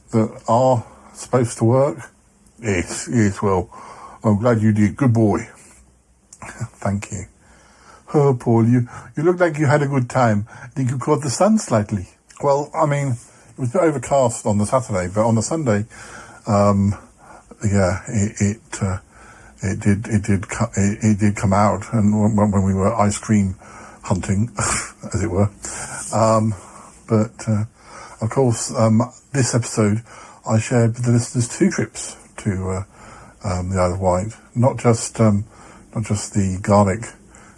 are supposed to work. Yes, well, I'm glad you did. Good boy. Thank you. Oh, Paul, you look like you had a good time. I think you caught the sun slightly. Well, I mean, it was a bit overcast on the Saturday, but on the Sunday, it did come out, and when we were ice cream hunting, as it were. Of course, this episode I shared with the listeners 2 trips to the Isle of Wight. Not just the garlic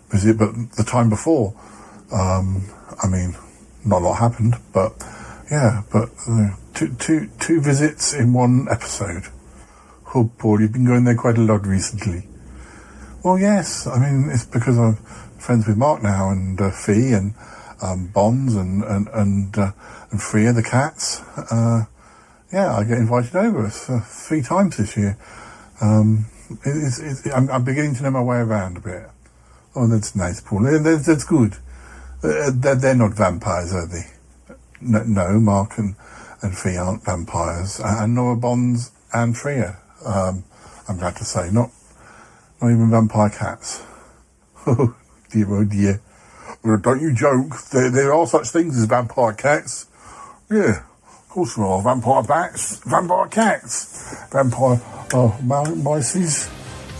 visit, but the time before. Not a lot happened, but two visits in one episode. Oh, Paul, you've been going there quite a lot recently. Well, yes. I mean, it's because I'm friends with Mark now, and Fee, and Bonds, and Freya, the cats. I get invited over 3 times this year. I'm beginning to know my way around a bit. Oh, that's nice, Paul. That's good. They're not vampires, are they? No, Mark and Fee aren't vampires, and nor are Bonds and Freya. I'm glad to say, not even vampire cats. Oh dear. Well, don't you joke. There are such things as vampire cats. Yeah, of course there are. Vampire bats, vampire cats, vampire mices.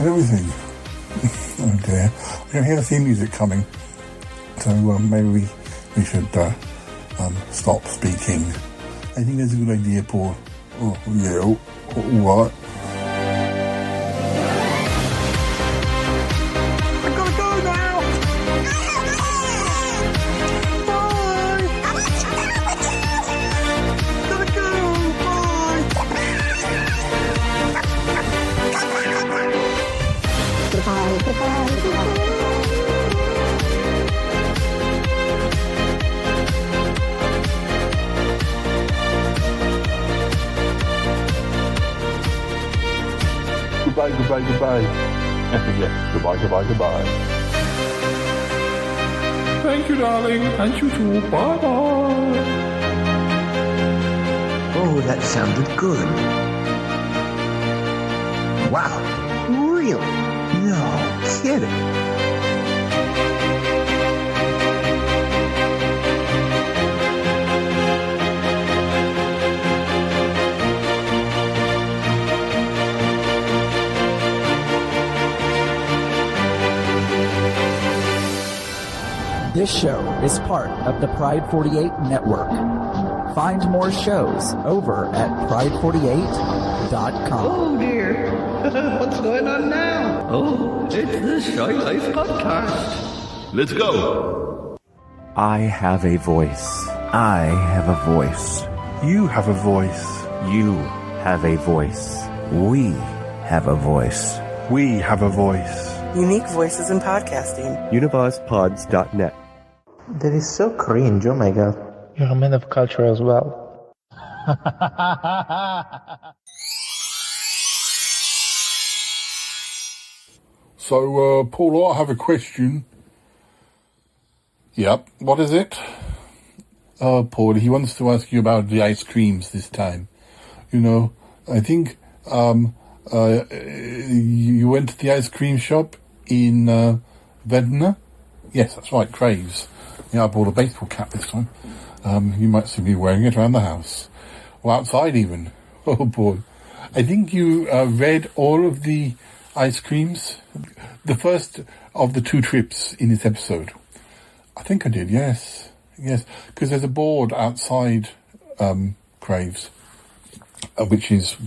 and everything. Oh dear. I can hear the theme music coming. So maybe we should stop speaking. I think that's a good idea, Paul. Oh, yeah, all right. I gotta go now! Bye! Gotta go, bye! Goodbye, goodbye, goodbye. Yes, goodbye, goodbye, goodbye. Thank you, darling, and you too. Bye-bye. Oh, that sounded good. Wow, really? No kidding. This show is part of the Pride 48 network. Find more shows over at pride48.com. Oh dear, what's going on now? Oh, it's the Shy Life Podcast. Let's go. I have a voice. I have a voice. You have a voice. You have a voice. We have a voice. We have a voice. Unique voices in podcasting. UnivazPods.net. That is so cringe, oh my god. You're a man of culture as well. So, Paul, I have a question. Yep, what is it? Paul, he wants to ask you about the ice creams this time. You know, I think you went to the ice cream shop in Vedna? Yes, that's right, Craves. Yeah, I bought a baseball cap this time. You might see me wearing it around the house. Or outside even. Oh boy. I think you read all of the ice creams. The first of the 2 trips in this episode. I think I did, yes. Yes, because there's a board outside Craves, which is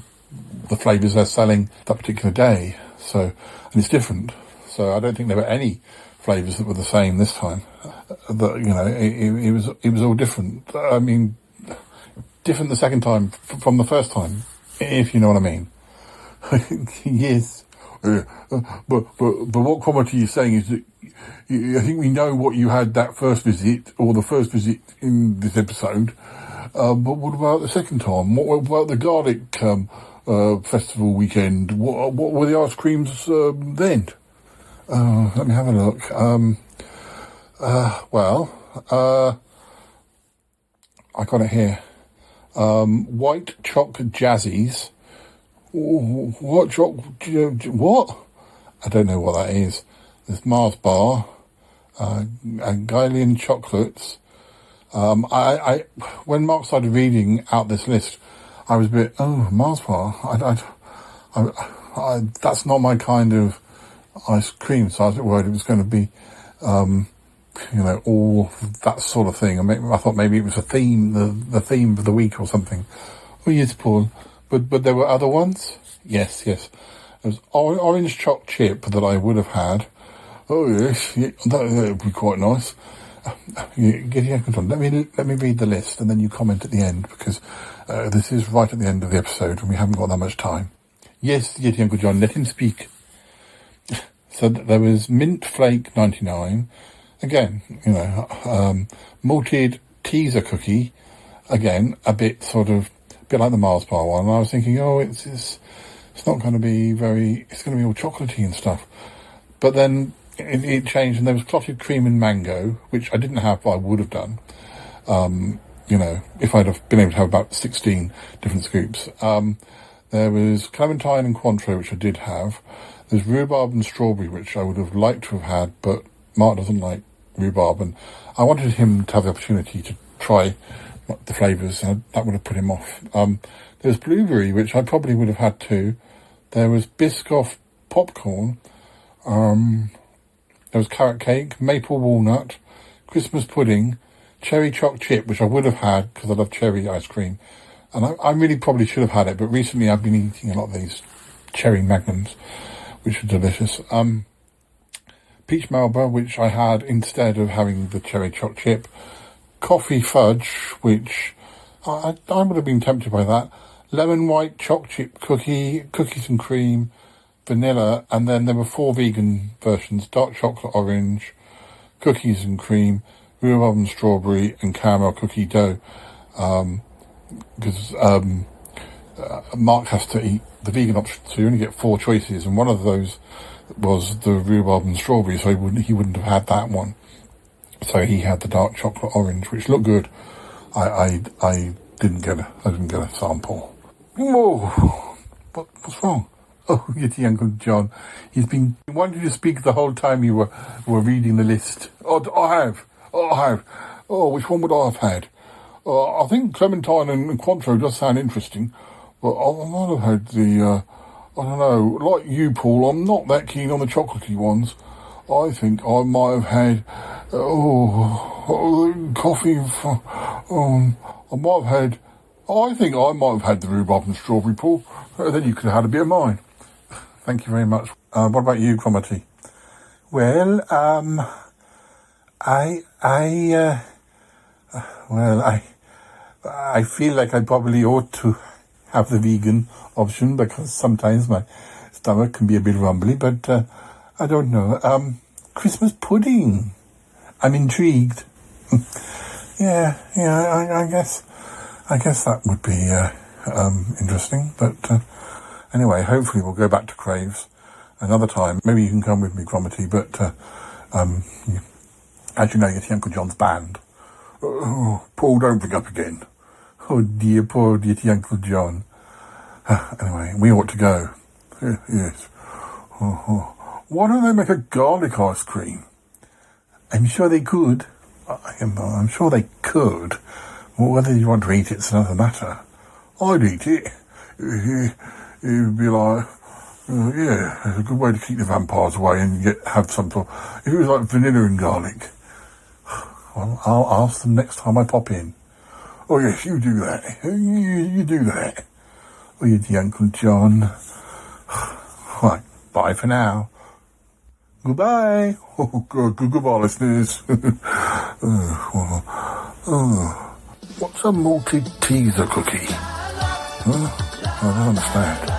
the flavours they're selling that particular day. So, and it's different. So I don't think there were any flavours that were the same this time. It was all different. I mean, different the second time from the first time, if you know what I mean. Yes. But what Cromarty is saying is that I think we know what you had that first visit, or the first visit in this episode. But what about the second time? What about the garlic festival weekend? What were the ice creams then? Let me have a look. I got it here. White choc jazzies. What? I don't know what that is. There's Mars bar, and Guylian chocolates. When Mark started reading out this list, I was a bit, Mars bar. That's not my kind of ice cream, so I was a bit worried it was going to be, all that sort of thing. I thought maybe it was a theme, the theme of the week or something. Oh yes, Paul. But there were other ones? Yes. There was orange choc chip that I would have had. Oh yes, that would be quite nice. Let me read the list and then you comment at the end, because this is right at the end of the episode and we haven't got that much time. Yes, Uncle John, let him speak. So there was mint flake 99. Again, malted teaser cookie. Again, a bit like the Mars bar one. And I was thinking, it's not going to be it's going to be all chocolatey and stuff. But then it changed, and there was clotted cream and mango, which I didn't have, but I would have done. If I'd have been able to have about 16 different scoops. There was clementine and Cointreau, which I did have. There's rhubarb and strawberry, which I would have liked to have had, but Mark doesn't like rhubarb, and I wanted him to have the opportunity to try the flavours, and that would have put him off. There was blueberry, which I probably would have had too. There was Biscoff popcorn. There was carrot cake, maple walnut, Christmas pudding, cherry choc chip, which I would have had because I love cherry ice cream. And I really probably should have had it, but recently I've been eating a lot of these cherry magnums, which are delicious. Peach Melba, which I had instead of having the cherry choc chip. Coffee fudge, which I would have been tempted by that. Lemon white choc chip cookie, cookies and cream, vanilla, and then there were 4 vegan versions: dark chocolate orange, cookies and cream, rhubarb and strawberry, and caramel cookie dough. Because Mark has to eat the vegan option, so you only get 4 choices, and one of those was the rhubarb and strawberry, so he wouldn't have had that one. So he had the dark chocolate orange, which looked good. I didn't get a sample. Whoa! What's wrong? Oh, Yeti Uncle John. He's been wanting to speak the whole time you were reading the list. Oh, I have. Oh, which one would I have had? I think Clementine and Cointreau does sound interesting, but I might have had the, I don't know, like you, Paul, I'm not that keen on the chocolatey ones. I think I might have had, coffee, I think I might have had the rhubarb and strawberry, Paul. Then you could have had a bit of mine. Thank you very much. What about you, Cromitty? Well, I feel like I probably ought to have the vegan option because sometimes my stomach can be a bit rumbly, but I don't know. Christmas pudding. I'm intrigued. Yeah, I guess that would be interesting. But anyway, hopefully we'll go back to Craves another time. Maybe you can come with me, Cromitty, but as you know, Yeti Uncle John's banned. Oh, Paul, don't bring up again. Oh dear, poor Yeti Uncle John. Anyway, we ought to go. Yes. Why don't they make a garlic ice cream? I'm sure they could. I'm sure they could. Well, whether you want to eat it's another matter. I'd eat it. It would be like, it's a good way to keep the vampires away and have some sort. If it was like vanilla and garlic, well, I'll ask them next time I pop in. Oh yes, you do that. You do that. Oh, you the Uncle John. Right, bye for now. Goodbye. Oh, goodbye, listeners. What's a Malteser cookie? Huh? I don't understand.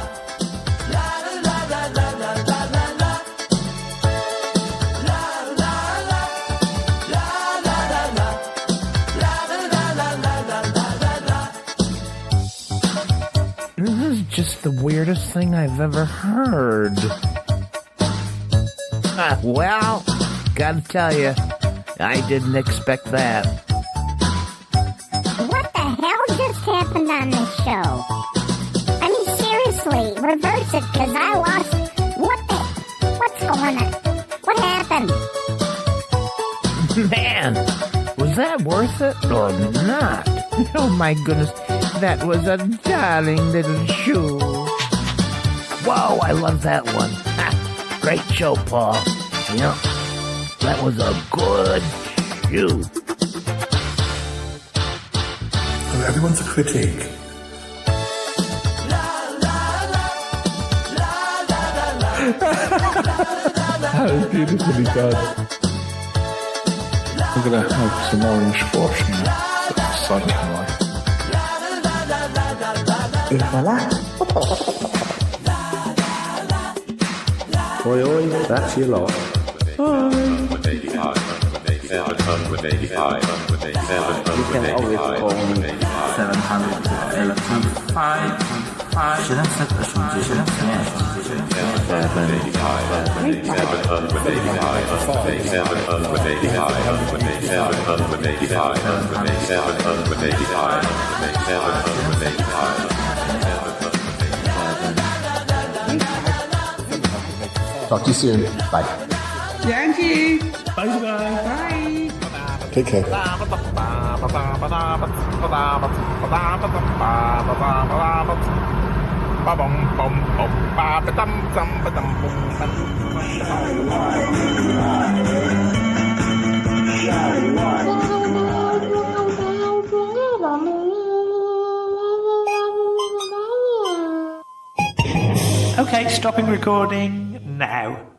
This is just the weirdest thing I've ever heard. Well, gotta tell you, I didn't expect that. What the hell just happened on this show? I mean, seriously, reverse it, because I lost... What's going on? What happened? Man, was that worth it or not? Oh my goodness, that was a darling little shoe. Whoa, I love that one. Ha, great show, Paul. Yep, that was a good shoe. Well, everyone's a critic. That was beautifully done. I'm going to have some orange squash now. Exciting life. Et voila. Oi, oi, that's your lot. You can always call me 785. Talk to you soon. Bye. Thank you. Bye. Bye. Take care. Bye. 「Okay, stopping recording now.